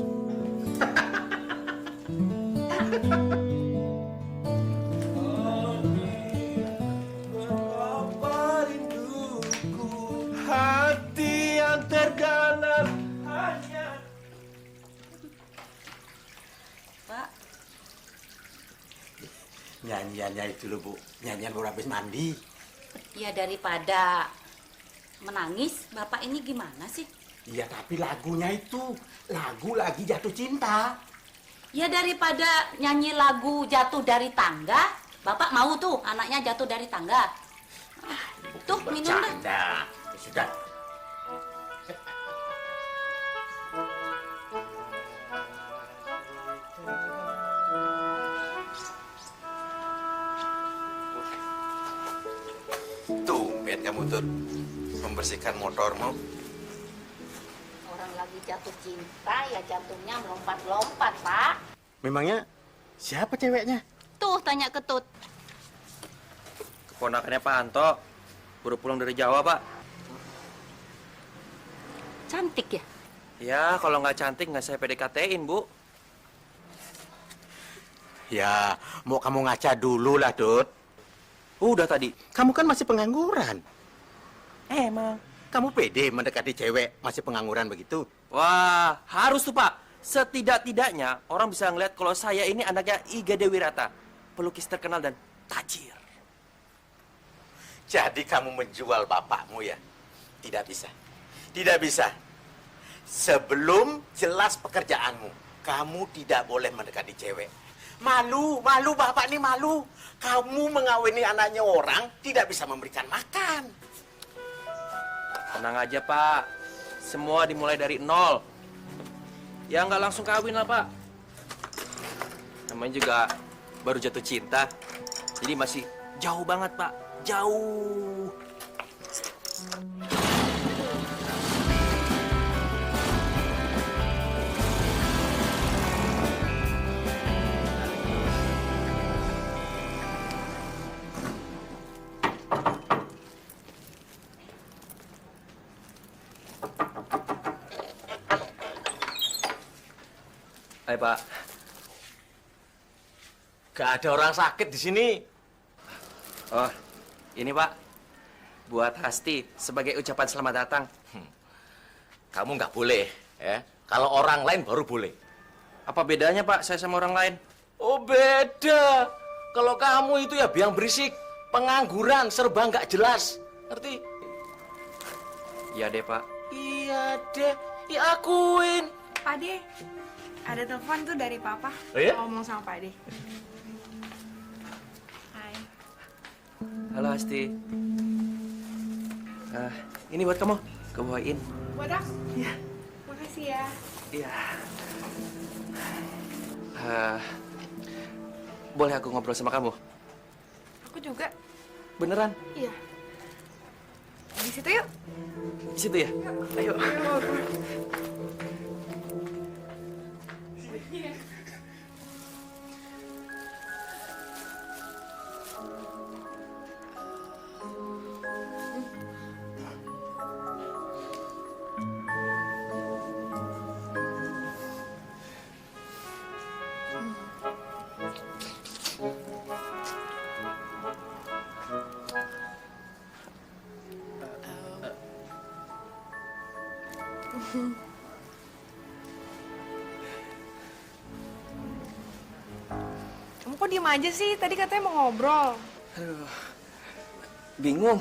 Hati yang terdalam hanya. Pak, Nyanyiannya itu loh, Bu. Nyanyian baru habis mandi. ya daripada menangis, Bapak ini gimana sih? Iya, tapi lagunya itu. Lagu lagi jatuh cinta. Ya daripada nyanyi lagu jatuh dari tangga, Bapak mau tuh anaknya jatuh dari tangga. Tuh, minum dah. Bercanda. Sudah. Tumben kamu tuh membersihkan motormu. Orang lagi jatuh cinta, ya jatuhnya melompat-lompat, Pak. Memangnya siapa ceweknya? Tuh, tanya ke Tut. Keponakannya Pak Anto. Baru pulang dari Jawa, Pak. Cantik ya? Ya, kalau nggak cantik nggak saya PDKT-in, Bu. Ya, mau kamu ngaca dulu lah, Dut. Udah tadi. Kamu kan masih pengangguran. Emang. Kamu pede mendekati cewek masih pengangguran begitu? Wah, harus tuh, Pak. Setidak-tidaknya orang bisa ngeliat kalau saya ini anaknya Iga Dewirata. Pelukis terkenal dan tajir. Jadi kamu menjual bapakmu ya? Tidak bisa. Tidak bisa. Sebelum jelas pekerjaanmu, kamu tidak boleh mendekati cewek. Malu, malu bapak ini malu. Kamu mengawini anaknya orang, tidak bisa memberikan makan. Tenang aja, Pak. Semua dimulai dari nol. Ya nggak langsung kawin lah, Pak. Namanya juga baru jatuh cinta. Jadi masih jauh banget, Pak. Jauh. Hai, Pak. Gak ada orang sakit di sini. Oh, ini, Pak. Buat Hasti sebagai ucapan selamat datang. Kamu nggak boleh, ya. Kalau orang lain baru boleh. Apa bedanya, Pak, saya sama orang lain? Oh, beda. Kalau kamu itu ya biang berisik, pengangguran, serba nggak jelas. Ngerti? Iya deh, Pak. Iya deh, ya akuin. Pak De, ada telepon tuh dari Papa. Oh, iya? Ngomong sama Pak De. Hai. Halo, Hasti. Ini buat kamu. Kebawain. Buat aku? Iya. Makasih ya. Iya. Boleh aku ngobrol sama kamu? Aku juga. Beneran? Iya. Di situ yuk. Di situ ya? Ayo. Kamu kok diem aja sih? Tadi katanya mau ngobrol. Aduh. Bingung.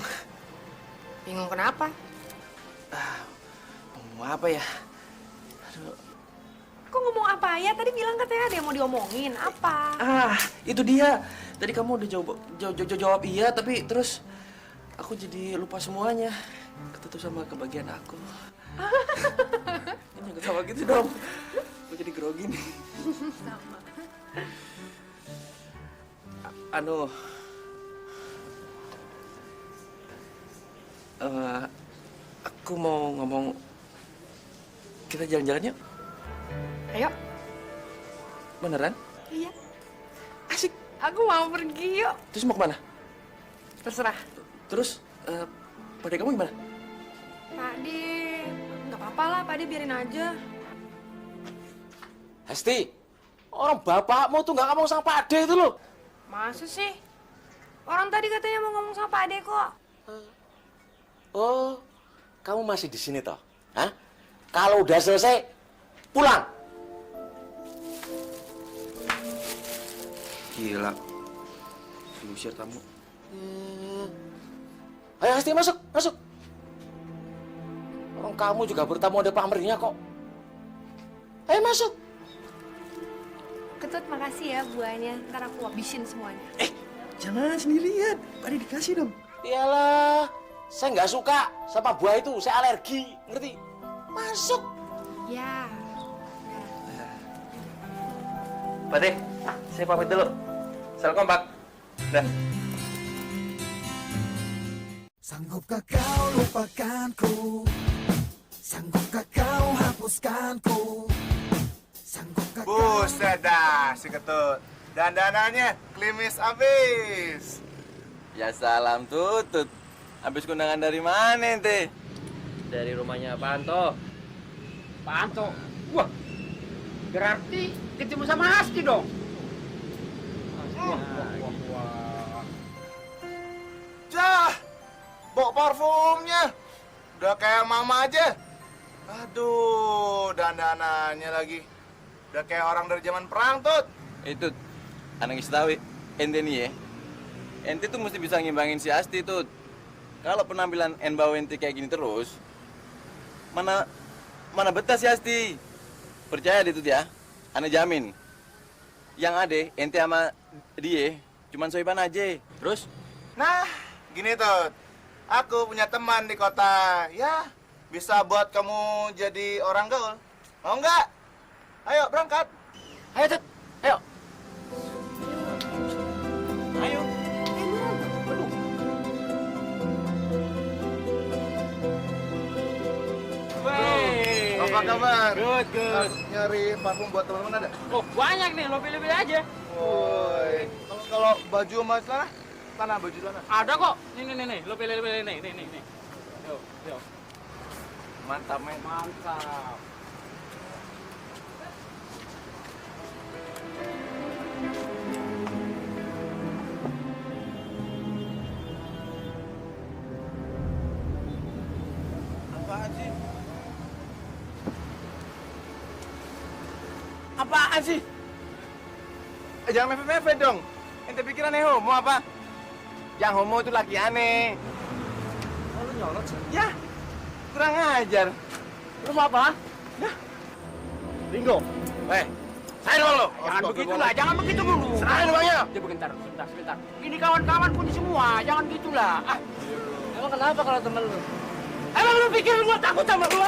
Bingung kenapa? Mau apa ya? Aduh. Kok ngomong apa ya? Tadi bilang katanya ada yang mau diomongin. Apa? Itu dia. Tadi kamu udah jawab iya, tapi terus aku jadi lupa semuanya. Ketutup sama kebagian aku. Jangan ketawa gitu dong. Aku jadi grogi nih. Sama. Aku mau ngomong, kita jalan-jalan yuk. Ayo. Beneran? Iya. Asik. Aku mau pergi yuk. Terus mau kemana? Terserah. Terus, Pak De kamu gimana? Pak De, nggak apa-apa lah, Pak De biarin aja. Hesti, orang bapakmu tuh nggak ngomong sama Pak De itu loh. Masa sih? Orang tadi katanya mau ngomong sama Pak De kok. Oh, kamu masih di sini toh? Hah? Kalau udah selesai, pulang. Gila. Diusir tamu. Ayo Hesti, masuk, masuk. Orang kamu juga bertamu ada pamrihnya kok. Ayo masuk. Ketut, makasih ya buahnya. Ntar aku habisin semuanya. Jangan sendirian. Pak De dikasih dong. Iyalah, saya nggak suka sama buah itu, saya alergi, ngerti? Masuk. Ya. Pak De, saya pamit dulu. Salam kompak. Dah. Sanggupkah kau lupakanku? Sanggupkah kau hapuskanku? Sanggupkah kau... Buset dah, si Ketut. Dandanannya klimis abis. Ya salam tutut. Habis kondangan dari mana ente? Dari rumahnya Panto. Panto. Wah, berarti ketemu sama Asti dong. Jah, bawa parfumnya. Udah kayak mama aja. Aduh, dandanannya lagi. Udah kayak orang dari zaman perang, Tut. Itu anak istawi. Ente nih ya. Ente tuh mesti bisa ngimbangin si Asti tuh. Kalau penampilan Enbau ente kayak gini terus, mana betah si Asti. Percaya deh tuh ya. Ane jamin. Yang ade ente sama dia cuman soiban aja. Terus? Nah, gini, Tut. Aku punya teman di kota. Ya, bisa buat kamu jadi orang gaul. Mau nggak? Ayo, berangkat. Ayo, Tut. Ayo. Ayo. Apa kabar? Good. Nyari parfum buat teman-teman ada? Oh, banyak nih, lo pilih-pilih aja. Woi. Kalau baju sama celana, mana baju celana? Ada kok. Nih, lo pilih-pilih nih. Yuk. Mantap, men. Mantap. Apaan sih? Jangan mepet-mepet dong. Ente pikir aneh homo apa? Yang homo itu laki aneh. Oh, lu nyolot sih? Ya, kurang ajar. Lu mau apa? Ya. Bingo. Saya dulu. Jangan begitulah, jangan begitu dulu. Serahin uangnya. Ya, sebentar. Ini kawan-kawan pun semua, jangan gitulah. Ah. Emang kenapa kalau temen lu? Emang lu pikir gua takut sama gua?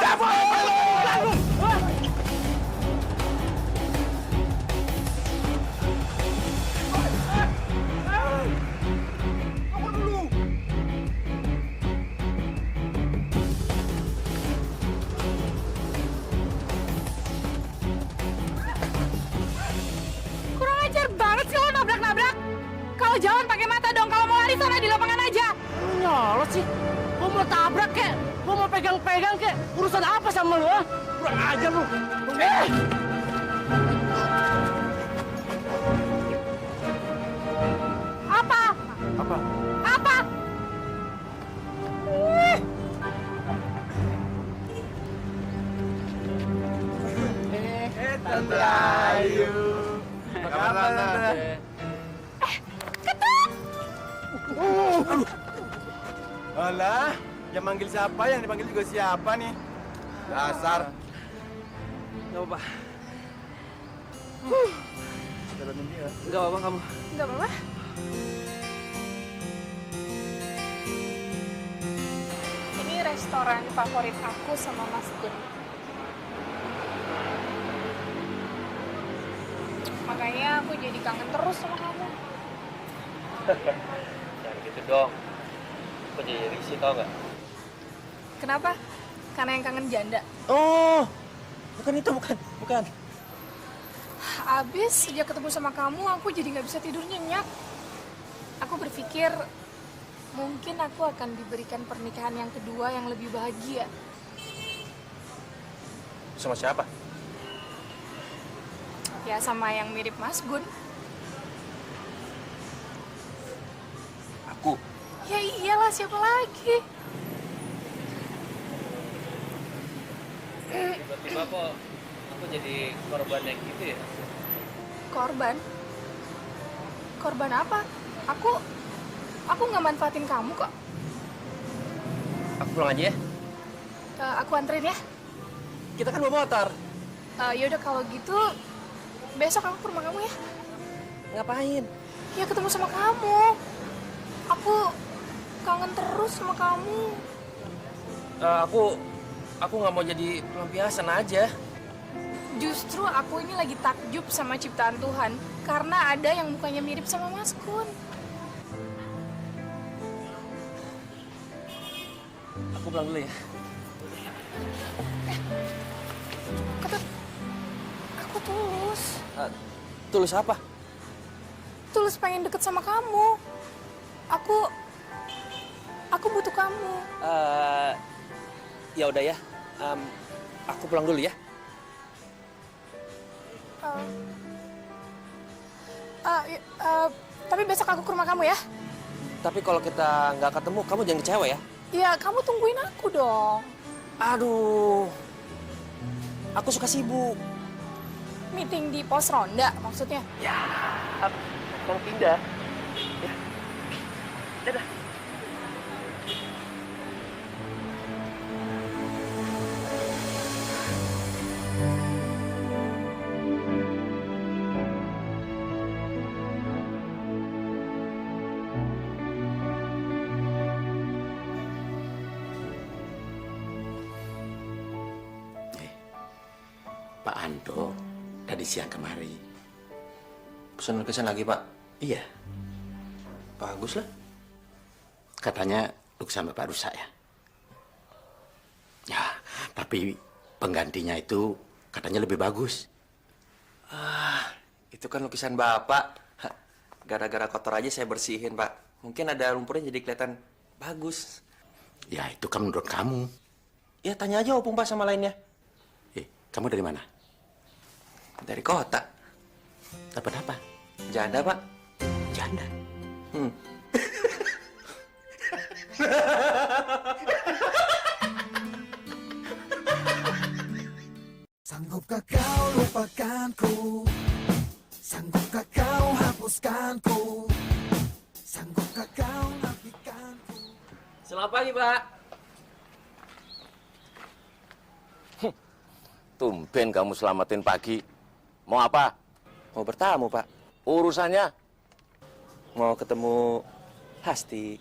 Kurang ajar banget sih lo nabrak-nabrak. Kalau jalan pakai mata dong, kalau mau lari sana di lapangan aja. Lu nyolot sih. Gua mau tabrak kek, gua mau pegang-pegang kek. Urusan apa sama lu, ah? Kurang ajar lu. Apa? Apa? Tante Ayu. Apa kabar, Tante? Ketut! Alah, yang manggil siapa, yang dipanggil juga siapa nih? Dasar. Nggak apa-apa. Jalan ini ya. Nggak apa-apa kamu. Nggak apa-apa. Ini restoran favorit aku sama Mas Gun. Makanya aku jadi kangen terus sama kamu. Jangan gitu dong. Aku jadi risih tau nggak? Kenapa? Karena yang kangen janda. Oh, bukan itu, bukan. Abis sejak ketemu sama kamu, aku jadi nggak bisa tidur nyenyak. Aku berpikir mungkin aku akan diberikan pernikahan yang kedua yang lebih bahagia. Sama siapa? Ya sama yang mirip Mas Gun. Aku. Ya iyalah, siapa lagi? Tiba-tiba kok aku jadi korban yang gitu ya? Korban? Korban apa? Aku nggak manfaatin kamu kok. Aku pulang aja ya? Aku anterin ya. Kita kan bawa motor. Yaudah kalau gitu, besok aku ke rumah kamu ya. Ngapain? Ya ketemu sama kamu. Aku kangen terus sama kamu. Aku nggak mau jadi pelampiasan aja. Justru aku ini lagi takjub sama ciptaan Tuhan. Karena ada yang mukanya mirip sama Mas Kun. Aku pulang dulu ya. Aku tulus. Tulus apa? Tulus pengen deket sama kamu. Aku butuh kamu. Ya udah ya. Aku pulang dulu ya. Tapi besok aku ke rumah kamu ya. Tapi kalau kita nggak ketemu, kamu jangan kecewa ya. Ya, kamu tungguin aku dong. Aduh, aku suka sibuk. Meeting di pos ronda maksudnya? Ya, mau pindah. Ya. Dadah. Pak Anto tadi siang kemari. Pesan lukisan lagi, Pak? Iya. Bagus lah. Katanya lukisan Bapak rusak ya. Ya, tapi penggantinya itu katanya lebih bagus. Itu kan lukisan Bapak. Gara-gara kotor aja saya bersihin, Pak. Mungkin ada lumpurnya jadi kelihatan bagus. Ya, itu kan menurut kamu. Ya, tanya aja Opung, Pak, sama lainnya. Kamu dari mana? Dari kota. Dapat apa? Janda, Pak. Janda? Sanggupkah kau lupakanku? Sanggupkah kau hapuskanku? Sanggupkah kau nafikanku? Selamat pagi, Pak. Tumben kamu selamatin pagi. Mau apa? Mau bertamu, Pak. Urusannya? Mau ketemu Hasti.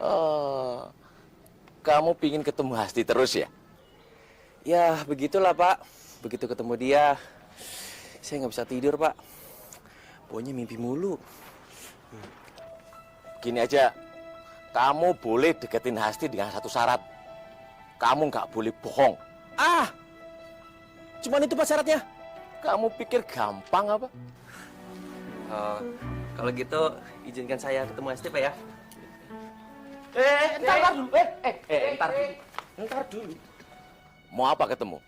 Oh, kamu pingin ketemu Hasti terus ya? Ya, begitulah, Pak. Begitu ketemu dia, saya nggak bisa tidur, Pak. Pokoknya mimpi mulu. Gini aja, kamu boleh deketin Hasti dengan satu syarat. Kamu nggak boleh bohong. Cuman itu, Pak, syaratnya. Kamu pikir gampang apa? Kalau gitu, izinkan saya ketemu Hasti, Pak, ya. Entar dulu. Entar dulu. Mau apa ketemu?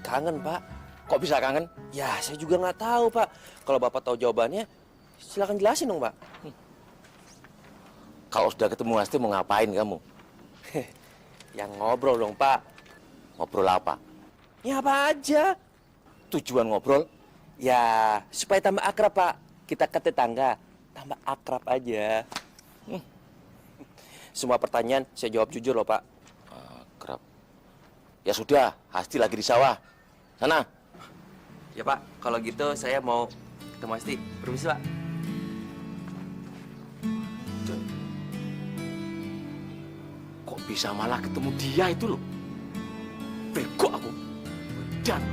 Kangen, Pak. Kok bisa kangen? Ya, saya juga nggak tahu, Pak. Kalau Bapak tahu jawabannya, silakan jelasin dong, Pak. Kalau sudah ketemu Hasti mau ngapain kamu? Yang ngobrol dong, Pak. Ngobrol apa? Ya, apa aja. Tujuan ngobrol? Ya, supaya tambah akrab, Pak. Kita ke tetangga, tambah akrab aja. Semua pertanyaan saya jawab jujur loh, Pak. Akrab. Ya sudah, Hasti lagi di sawah. Sana. Ya, Pak. Kalau gitu saya mau ketemu Hasti. Permisi, Pak. Kok bisa malah ketemu dia itu loh? Bego aku. Dan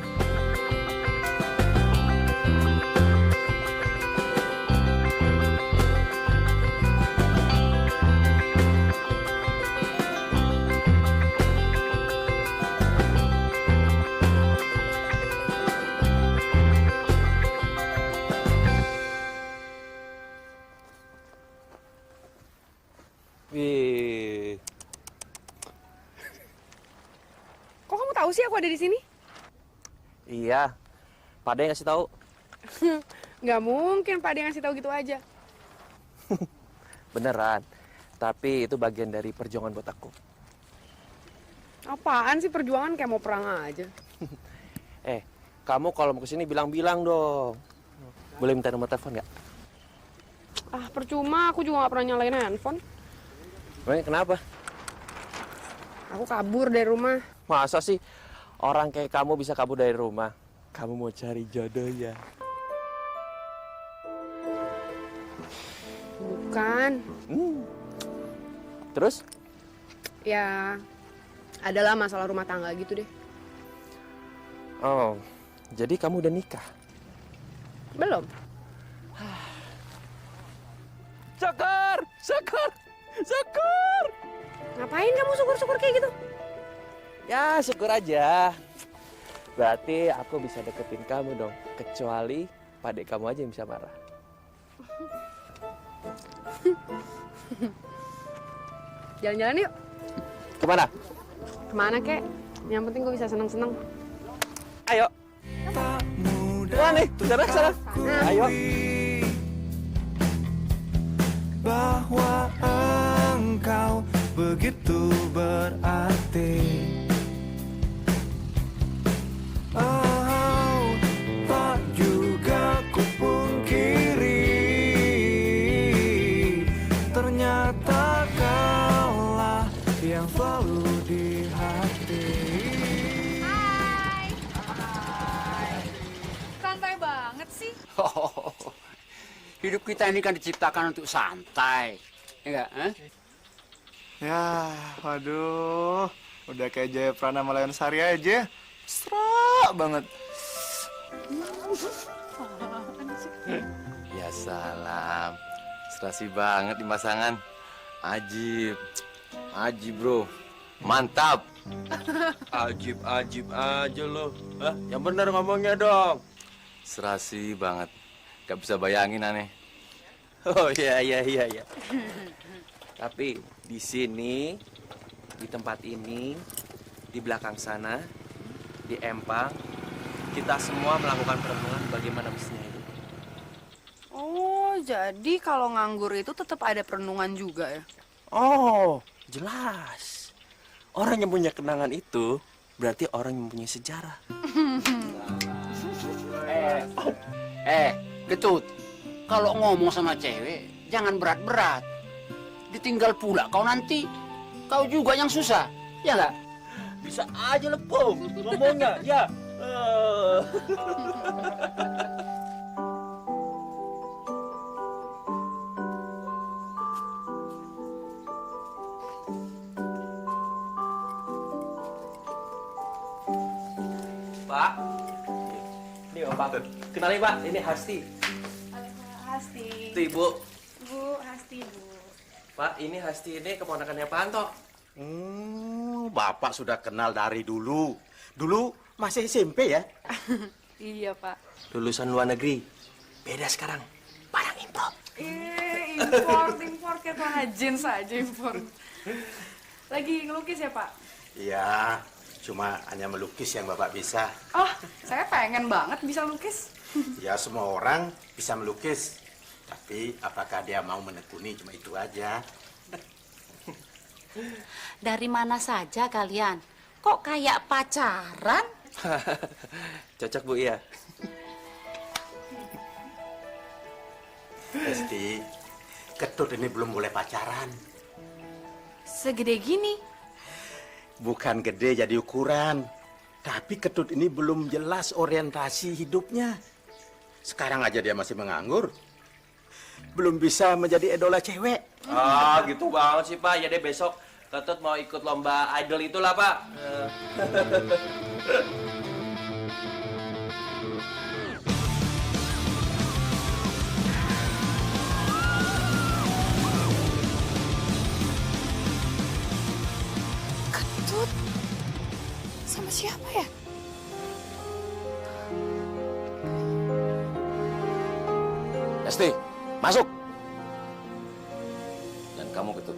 Wih. Kok kamu tahu sih aku ada di sini? Iya. Pak De ngasih tahu. Nggak mungkin Pak De ngasih tahu gitu aja. Beneran. Tapi itu bagian dari perjuangan buat aku. Apaan sih perjuangan kayak mau perang aja? Kamu kalau mau kesini bilang-bilang dong. Boleh minta nomor telepon nggak? Ah, percuma, aku juga nggak pernah nyalain handphone. Emangnya kenapa? Aku kabur dari rumah. Masa sih orang kayak kamu bisa kabur dari rumah? Kamu mau cari jodoh ya? Bukan. Terus? Ya, adalah masalah rumah tangga gitu deh. Oh, jadi kamu udah nikah? Belum. Syukur! Syukur! Syukur! Ngapain kamu syukur-syukur kayak gitu? Ya, syukur aja. Berarti aku bisa deketin kamu dong. Kecuali Pak Dek kamu aja yang bisa marah. Jalan-jalan yuk. Kemana? Kemana kek? Yang penting gue bisa seneng-seneng. Ayo. Wah nih, sana. Ayo. Bahwa engkau begitu berarti. Oh, tak juga kupungkiri. Ternyata kaulah yang selalu di hati. Santai banget sih. Hidup kita ini kan diciptakan untuk santai. Ya enggak? Ya, waduh. Udah kayak Jaya Pranama Layonsari aja. Mesra banget. Ya salam. Serasi banget di pasangan. Ajib. Ajib, bro. Mantap. Ajib aja lo. Yang bener ngomongnya dong. Serasi banget. Gak bisa bayangin aneh. Oh iya. Tapi di sini, di tempat ini, di belakang sana, di Empang, kita semua melakukan perenungan bagaimana mestinya hidup. Oh, jadi kalau nganggur itu tetap ada perenungan juga ya? Oh, jelas. Orang yang punya kenangan itu berarti orang yang punya sejarah. Ketut, kalau ngomong sama cewek, jangan berat-berat. Ditinggal pula kau nanti. Kau juga yang susah, ya nggak? Bisa aja lepung ngomongnya, ya. Pak, ini Pak. Kenalin Pak, ini Hasti. Hasti. Itu Ibu. Bu, Hasti, Bu. Pak, ini Hasti ini keponakannya Pak Anto. Bapak sudah kenal dari dulu. Dulu masih SMP ya? Iya, Pak. Lulusan luar negeri. Beda sekarang. Barang impor. Import kayak rajin saja import. Lagi ngelukis ya, Pak? Iya, cuma hanya melukis yang Bapak bisa. Oh, saya pengen banget bisa lukis. Ya, semua orang bisa melukis. Tapi apakah dia mau menekuni, cuma itu aja. Dari mana saja kalian? Kok kayak pacaran? Cocok Bu ya. Esti, Ketut ini belum boleh pacaran. Segede gini. Bukan gede jadi ukuran. Tapi Ketut ini belum jelas orientasi hidupnya. Sekarang aja dia masih menganggur. Belum bisa menjadi idola cewek. Ah, gitu banget sih Pak. Ya deh besok Ketut mau ikut lomba idol itulah Pak. Ketut? Sama siapa ya? Esti, masuk. Dan kamu Ketut,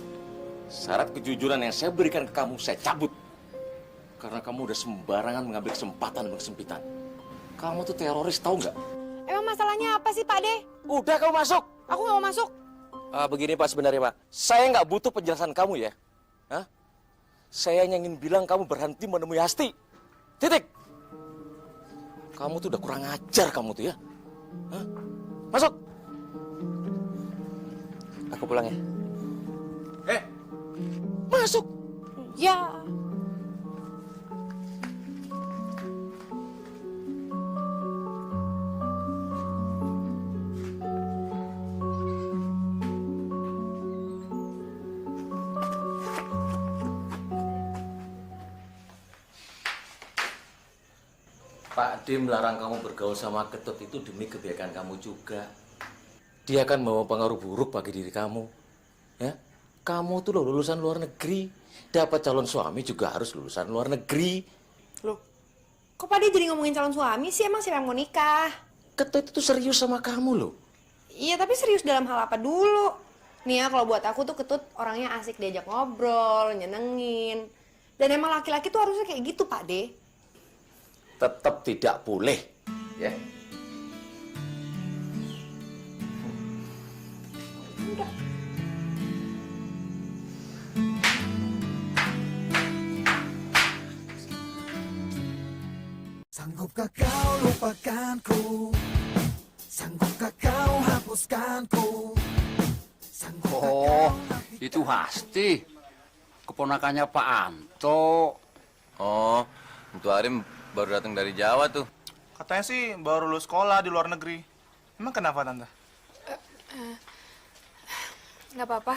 Syarat kejujuran yang saya berikan ke kamu, saya cabut. Karena kamu udah sembarangan mengambil kesempatan dan kesempitan. Kamu tuh teroris, tahu nggak? Emang masalahnya apa sih, Pak De? Udah, kamu masuk. Aku nggak mau masuk. Begini Pak sebenarnya Pak. Saya nggak butuh penjelasan kamu ya. Hah? Saya hanya ingin bilang kamu berhenti menemui Hasti. Titik. Kamu tuh udah kurang ajar kamu tuh ya. Hah? Masuk. Aku pulang ya. Masuk. Ya. Pak D melarang kamu bergaul sama Ketut itu demi kebaikan kamu juga. Dia akan membawa pengaruh buruk bagi diri kamu. Ya, kamu tuh loh lulusan luar negeri. Dapat calon suami juga harus lulusan luar negeri. Loh, kok Pak De jadi ngomongin calon suami sih? Emang siapa yang mau nikah? Ketut itu serius sama kamu loh. Iya, tapi serius dalam hal apa dulu? Nih ya, kalau buat aku tuh Ketut orangnya asik diajak ngobrol, nyenengin. Dan emang laki-laki tuh harusnya kayak gitu, Pak De. Tetap tidak boleh, ya. Sanggupkah kau lupakanku? Sanggupkah kau hapuskanku? Oh, itu Hasti. Keponakannya Pak Anto. Oh, Untuk Arim baru datang dari Jawa tuh. Katanya sih baru lulus sekolah di luar negeri. Emang kenapa, Tante? Nggak apa-apa.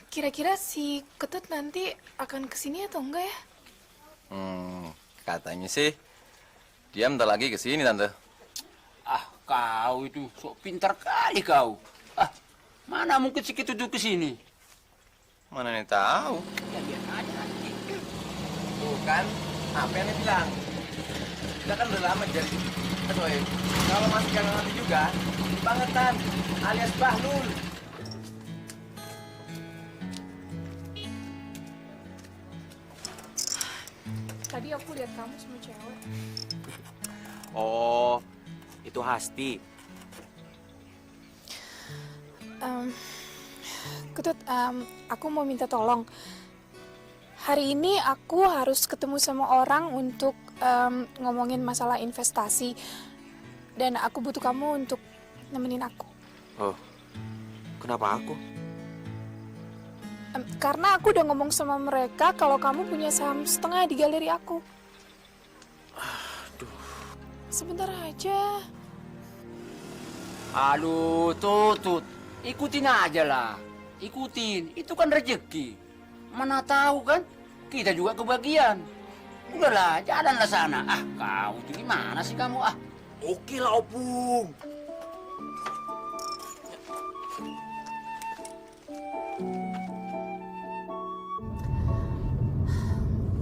Kira-kira si Ketut nanti akan kesini atau enggak ya? Katanya sih dia bentar lagi kesini Tante. Ah, kau itu sok pintar kali kau. Ah, mana mungkin si Ketut itu kesini? Mana nih tahu? Ya lihat aja nanti. Tuh kan, apa yang dia bilang? Kita kan udah lama jadi ketua. Kalau masih jangan ngerti juga, bangetan alias Bahlul. Tadi aku lihat kamu sama cewek. Oh, itu Hasti. Ketut, aku mau minta tolong. Hari ini aku harus ketemu sama orang untuk ngomongin masalah investasi. Dan aku butuh kamu untuk nemenin aku. Oh, kenapa aku? Karena aku udah ngomong sama mereka kalau kamu punya saham setengah di galeri aku. Aduh. Sebentar aja. Aduh, Tutut. Ikutin aja lah. Ikutin. Itu kan rezeki. Mana tahu kan? Kita juga kebagian. Udahlah, jalanlah sana. Ah, kau itu gimana sih kamu? Ah, Oke lah, Opung.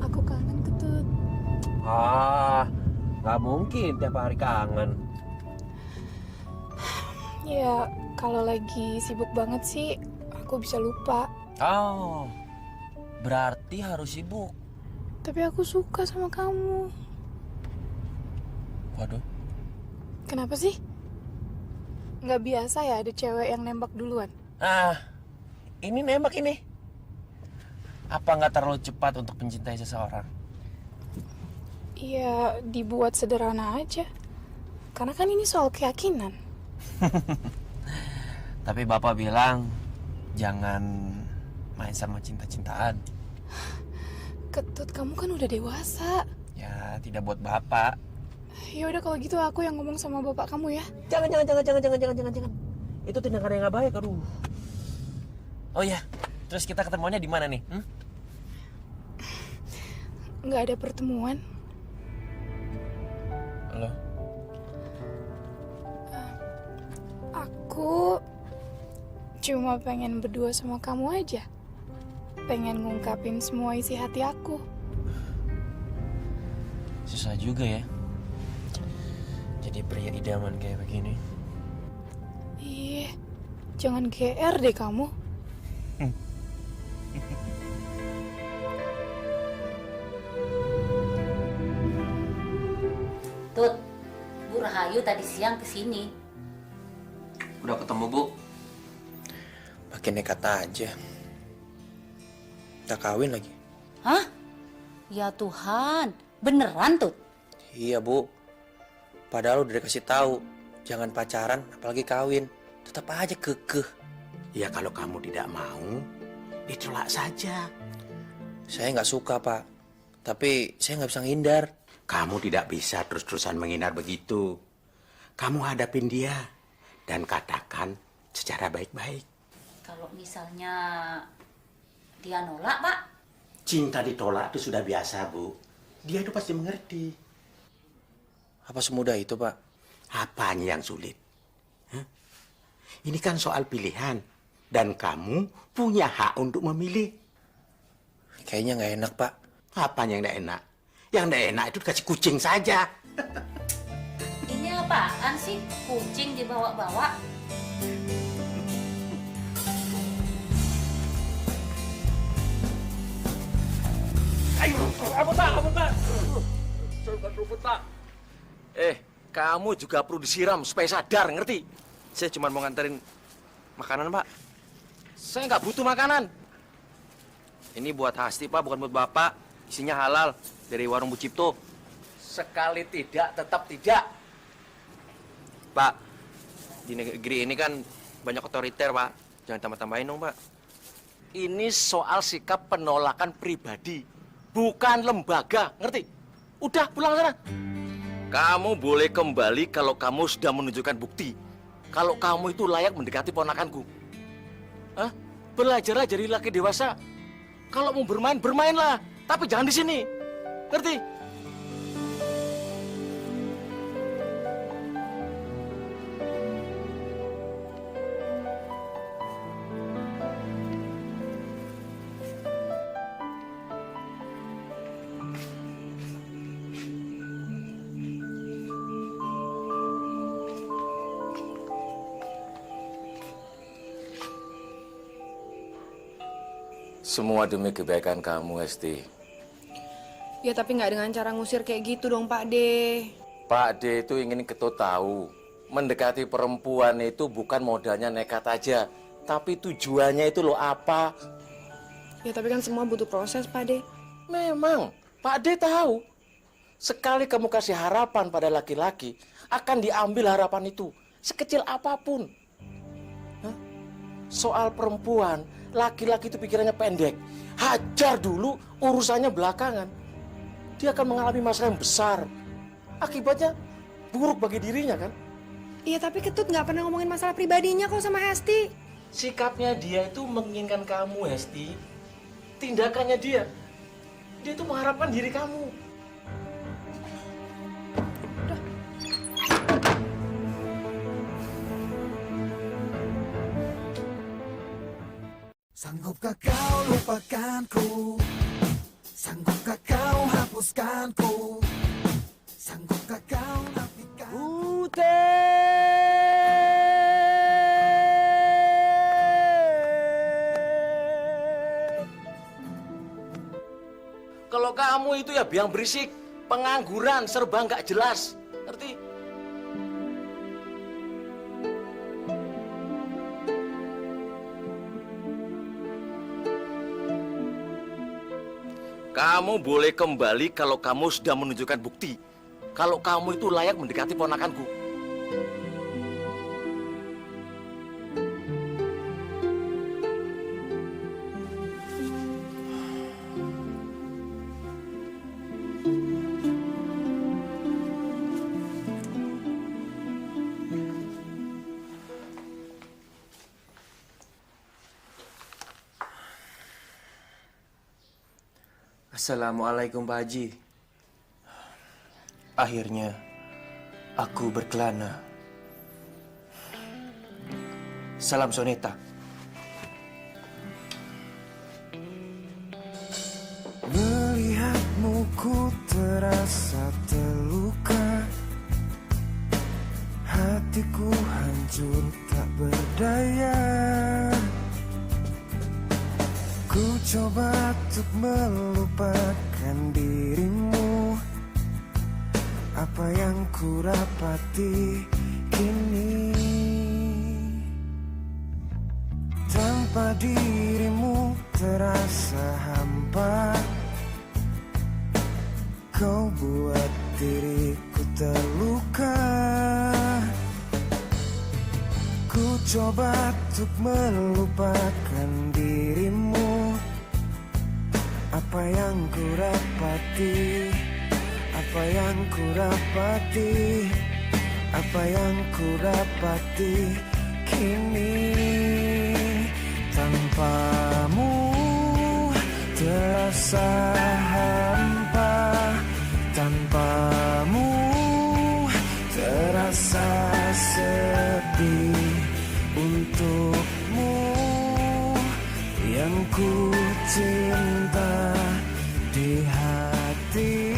Aku kangen, Ketut. Nggak mungkin tiap hari kangen. Ya, kalau lagi sibuk banget sih, aku bisa lupa. Oh, berarti harus sibuk. Tapi aku suka sama kamu. Waduh. Kenapa sih? Nggak biasa ya ada cewek yang nembak duluan? Ini nembak ini. Apa nggak terlalu cepat untuk mencintai seseorang? Iya, dibuat sederhana aja. Karena kan ini soal keyakinan. Tapi Bapak bilang jangan main sama cinta-cintaan. Ketut, kamu kan udah dewasa. Ya, tidak buat Bapak. Ya udah kalau gitu aku yang ngomong sama bapak kamu ya. Jangan. Itu tindakan yang nggak baik, aduh. Oh iya, terus kita ketemuannya di mana nih? Nggak ada pertemuan. Loh? Aku cuma pengen berdua sama kamu aja. Pengen ngungkapin semua isi hati aku. Susah juga ya. Jadi pria idaman kayak begini. Ih, jangan GR deh kamu. Rahayu tadi siang kesini. Udah ketemu, Bu. Makin nekat aja. Udah kawin lagi. Hah? Ya Tuhan, beneran tuh? Iya, Bu. Padahal udah dikasih tahu, jangan pacaran apalagi kawin. Tetap aja kekeh. Ya kalau kamu tidak mau, ditolak saja. Saya nggak suka, Pak. Tapi saya nggak bisa ngindar. Kamu tidak bisa terus-terusan menghindar begitu. Kamu hadapin dia dan katakan secara baik-baik. Kalau misalnya dia nolak, Pak? Cinta ditolak itu sudah biasa, Bu. Dia itu pasti mengerti. Apa semudah itu, Pak? Apanya yang sulit? Hah? Ini kan soal pilihan. Dan kamu punya hak untuk memilih. Kayaknya nggak enak, Pak. Apanya yang nggak enak? Yang nggak enak itu dikasih kucing saja. Ini apaan sih? Kucing dibawa-bawa? Kamu juga perlu disiram supaya sadar, ngerti? Saya cuma mau nganterin makanan, Pak. Saya nggak butuh makanan. Ini buat Hasti, Pak, bukan buat Bapak. Isinya halal dari warung Bu Cipto. Sekali tidak, tetap tidak. Pak, di negeri ini kan banyak otoriter, Pak. Jangan tambah-tambahin dong, Pak. Ini soal sikap penolakan pribadi, bukan lembaga, ngerti? Udah, pulang sana. Kamu boleh kembali kalau kamu sudah menunjukkan bukti. Kalau kamu itu layak mendekati ponakanku. Hah? Belajarlah jadi laki dewasa. Kalau mau bermain, bermainlah. Tapi jangan di sini. Ngerti? Semua demi kebaikan kamu, Hesti. Ya tapi nggak dengan cara ngusir kayak gitu dong Pak D. Pak D itu ingin Ketut tahu, mendekati perempuan itu bukan modalnya nekat aja, tapi tujuannya itu loh apa. Ya tapi kan semua butuh proses Pak D. Memang, Pak D tahu. Sekali kamu kasih harapan pada laki-laki, akan diambil harapan itu, sekecil apapun. Hah? Soal perempuan, laki-laki itu pikirannya pendek. Hajar dulu, urusannya belakangan. Dia akan mengalami masalah yang besar. Akibatnya buruk bagi dirinya, kan? Iya tapi Ketut nggak pernah ngomongin masalah pribadinya kok sama Hesti. Sikapnya dia itu menginginkan kamu, Hesti. Tindakannya dia itu mengharapkan diri kamu. Sanggupkah kau lupakanku? Sanggupkah kau hapuskanku? Sanggupkah kau nafikan? Kalau kamu itu ya biang berisik, pengangguran, serba nggak jelas, ngerti? Kamu boleh kembali kalau kamu sudah menunjukkan bukti. Kalau kamu itu layak mendekati ponakanku. Assalamualaikum, Pak Haji. Akhirnya, aku berkelana. Salam Soneta. Melihatmu ku terasa terluka. Hatiku hancur tak berdaya. Ku coba untuk melupakan dirimu. apa yang ku dapati kini. Tanpa dirimu terasa hampa, kau buat diriku terluka. Ku coba untuk melupakan dirimu, apa yang ku dapati, apa yang ku dapati, apa yang ku dapati kini. Tanpamu terasa hampa, tanpamu terasa sepi. Untukmu yang ku cinta di hati,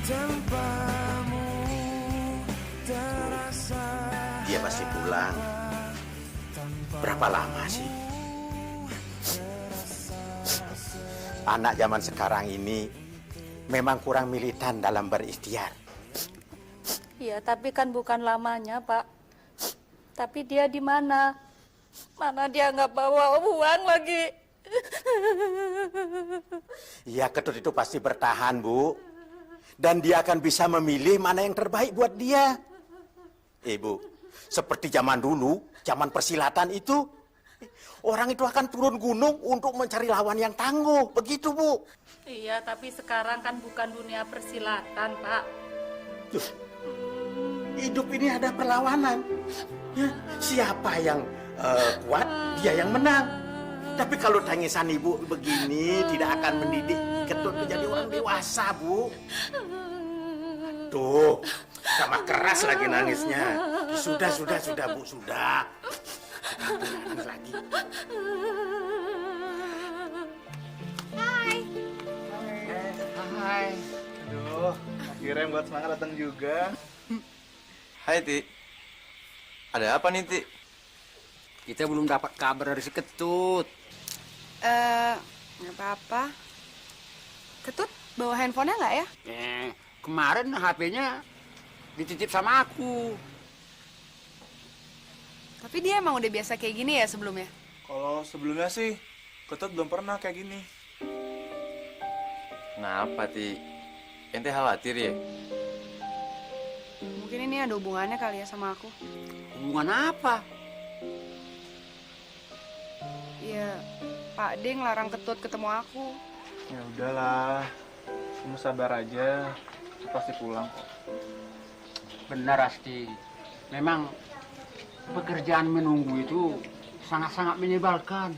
tanpamu terasa. Dia pasti pulang. Berapa lama sih? Anak zaman sekarang ini memang kurang militan dalam berikhtiar. Iya, tapi kan bukan lamanya, Pak. Tapi dia di mana? Mana dia nggak bawa uang lagi? Ya, Ketut itu pasti bertahan, Bu. Dan dia akan bisa memilih mana yang terbaik buat dia. Bu, seperti zaman dulu, zaman persilatan itu, orang itu akan turun gunung untuk mencari lawan yang tangguh. Begitu, Bu. Iya, tapi sekarang kan bukan dunia persilatan, Pak. Tuh, hidup ini ada perlawanan. Ya, siapa yang kuat, dia yang menang. Tapi kalau tangisan ibu begini, tidak akan mendidik Ketut menjadi orang dewasa, Bu. Tuh, sama keras lagi nangisnya. Sudah, Bu, sudah. Nangis lagi. Hai. Aduh, akhirnya buat semangat datang juga. Hai, Ti. Ada apa nih, Ti? Kita belum dapat kabar dari si Ketut. Nggak apa-apa. Ketut, bawa handphonenya nggak ya? Kemarin HP-nya dititip sama aku. Tapi dia emang udah biasa kayak gini ya sebelumnya? Kalau sebelumnya sih, Ketut belum pernah kayak gini. Kenapa, Ti? Ente khawatir ya? Mungkin ini ada hubungannya kali ya sama aku. Hubungan apa? Iya, Pak D ngelarang Ketut ketemu aku. Ya udahlah, kamu sabar aja. Aku pasti pulang kok. Benar, Asti. Memang pekerjaan menunggu itu sangat-sangat menyebalkan.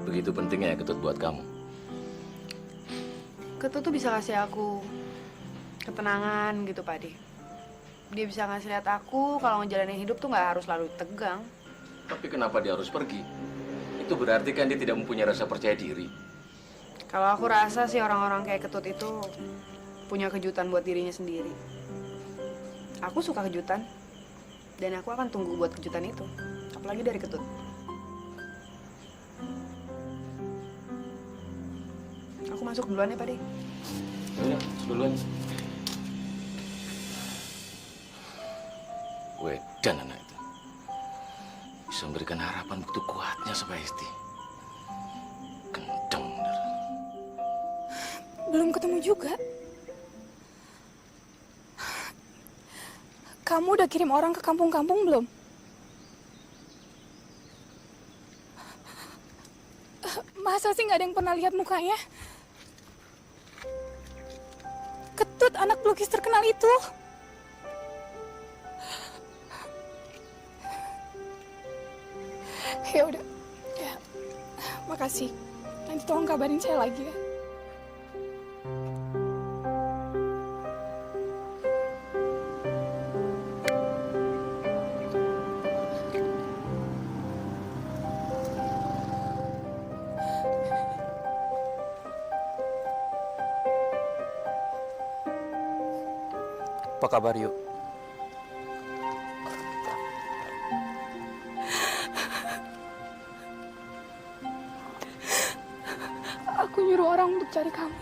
Begitu pentingnya ya Ketut buat kamu. Ketut tuh bisa kasih aku ketenangan gitu, Pak D. Dia bisa ngasih lihat aku kalau ngejalanin hidup tuh nggak harus selalu tegang. Tapi kenapa dia harus pergi? Itu berarti kan dia tidak mempunyai rasa percaya diri. Kalau aku rasa sih orang-orang kayak Ketut itu punya kejutan buat dirinya sendiri. Aku suka kejutan, dan aku akan tunggu buat kejutan itu. Apalagi dari Ketut. Aku masuk duluan ya, Pak De. Udah, duluan. Wedan anak itu. Bisa memberikan harapan begitu kuatnya sama Esti. Kenceng bener. Belum ketemu juga. Kamu udah kirim orang ke kampung-kampung belum? Masa sih nggak ada yang pernah lihat mukanya? Ketut, anak pelukis terkenal itu. Ya udah, ya, makasih. Nanti tolong kabarin saya lagi ya. Apa kabar, Yu? Aku nyuruh orang untuk cari kamu.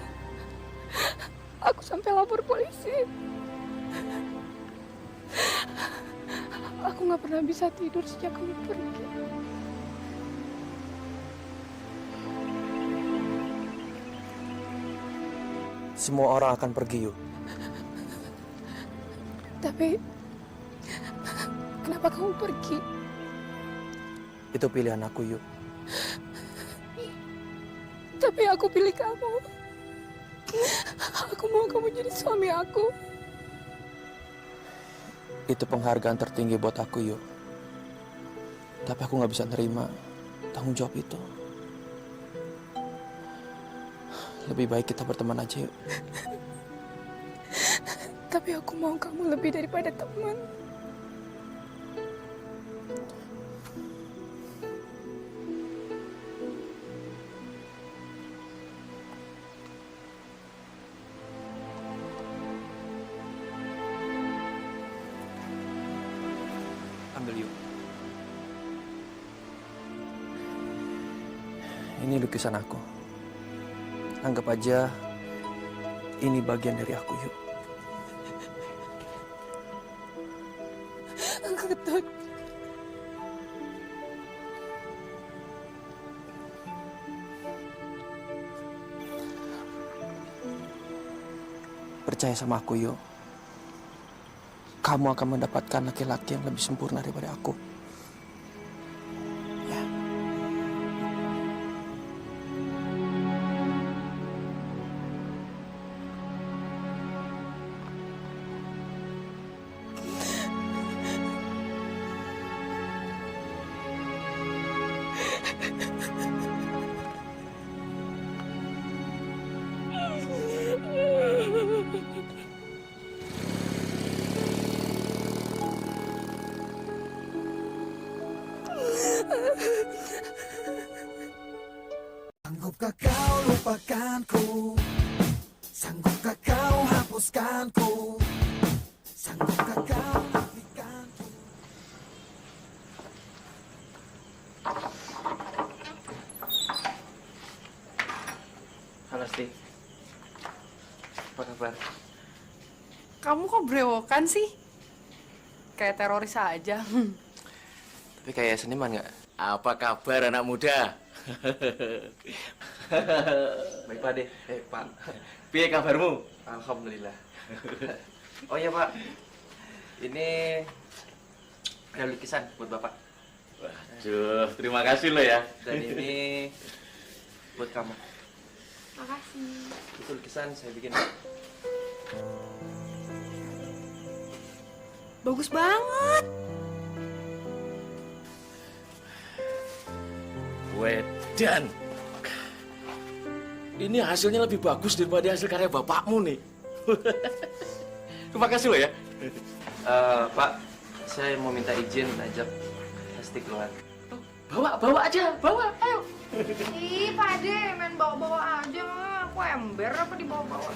Aku sampai lapor polisi. Aku nggak pernah bisa tidur sejak kamu pergi. Semua orang akan pergi, Yu. Tapi kenapa kamu pergi? Itu pilihan aku, Yu. Tapi aku pilih kamu. Aku mau kamu jadi suami aku. Itu penghargaan tertinggi buat aku, Yu. Tapi aku nggak bisa nerima tanggung jawab itu. Lebih baik kita berteman aja, yuk. Tapi aku mau kamu lebih daripada teman. Ambil, yuk. Ini lukisan aku. Anggap aja ini bagian dari aku, yuk. Ketut. Percaya sama aku, yuk. Kamu akan mendapatkan laki-laki yang lebih sempurna daripada aku. Ya. Sanggupkah kau lupakanku? Sanggupkah kau hapuskanku? Sanggupkah kau nafikanku? Halo, Sti. Apa kabar? Kamu kok brewokan sih? Kayak teroris aja. Tapi kayak seniman nggak? Apa kabar anak muda? Baik, Pak De. Pak. Piye kabarmu? Alhamdulillah. Oh iya, Pak. Ini ada lukisan buat Bapak. Waduh, terima kasih lo ya. Dan ini buat kamu. Makasih. Itu lukisan saya bikin. Bagus banget. Wedan. Ini hasilnya lebih bagus daripada hasil karya bapakmu nih. Terima kasih lo ya. Pak, saya mau minta izin ajak Hesti keluar. Bawa aja, bawa, ayo. Ih, Pak De, main bawa-bawa aja. Aku ember apa dibawa-bawa?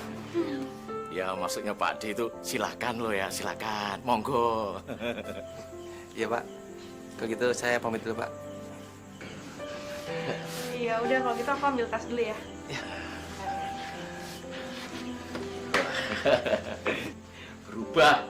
Ya, maksudnya Pak D itu silakan lo ya, silakan. Monggo. Iya, Pak. Kalau gitu saya pamit dulu, Pak. Iya, udah kalau gitu aku ambil tas dulu ya. Berubah.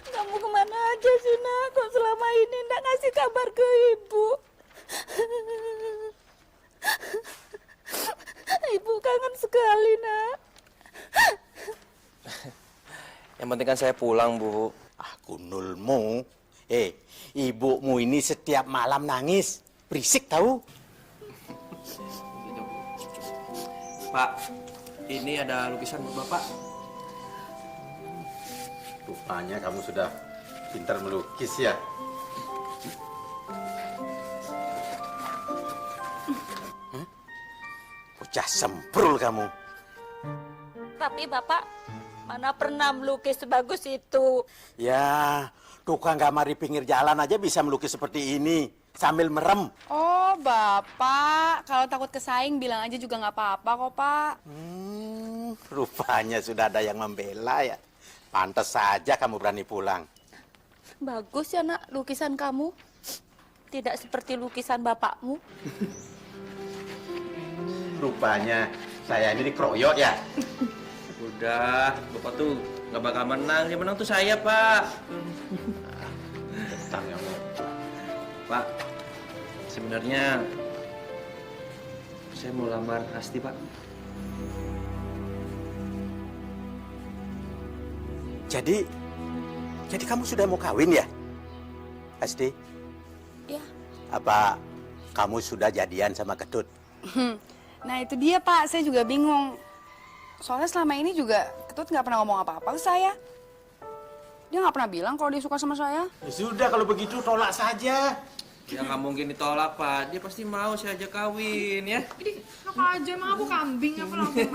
Kamu kemana aja sih, Nak? Kok selama ini ndak ngasih kabar ke Ibu? Ibu kangen sekali, Nak. Yang penting kan saya pulang, Bu. Aku nulmu. Ibumu ini setiap malam nangis. Berisik tahu? Pak, ini ada lukisan buat Bapak. Rupanya kamu sudah pintar melukis ya. Bocah semprul kamu. Tapi Bapak mana pernah melukis sebagus itu? Ya, tukang gambar di pinggir jalan aja bisa melukis seperti ini sambil merem. Oh, Bapak, kalau takut kesaing bilang aja juga nggak apa-apa kok, Pak. Rupanya sudah ada yang membela ya. Pantas saja kamu berani pulang. Bagus ya nak lukisan kamu. Tidak seperti lukisan bapakmu. Rupanya saya ini dikeroyok ya. Udah, Bapak tuh nggak bakal menang. Yang menang tuh saya, Pak. Tentang kamu. Pak, sebenarnya saya mau lamar Asti, Pak. Jadi kamu sudah mau kawin ya, Asti? Ya. Apa kamu sudah jadian sama Ketut? Nah itu dia Pak, saya juga bingung. Soalnya selama ini juga Ketut nggak pernah ngomong apa-apa ke saya. Dia nggak pernah bilang kalau dia suka sama saya. Ya sudah kalau begitu tolak saja. Ya nggak mungkin ditolak, Pak. Dia pasti mau saya ajak kawin, ya. Ini, enak aja, emang aku kambing apa lagi?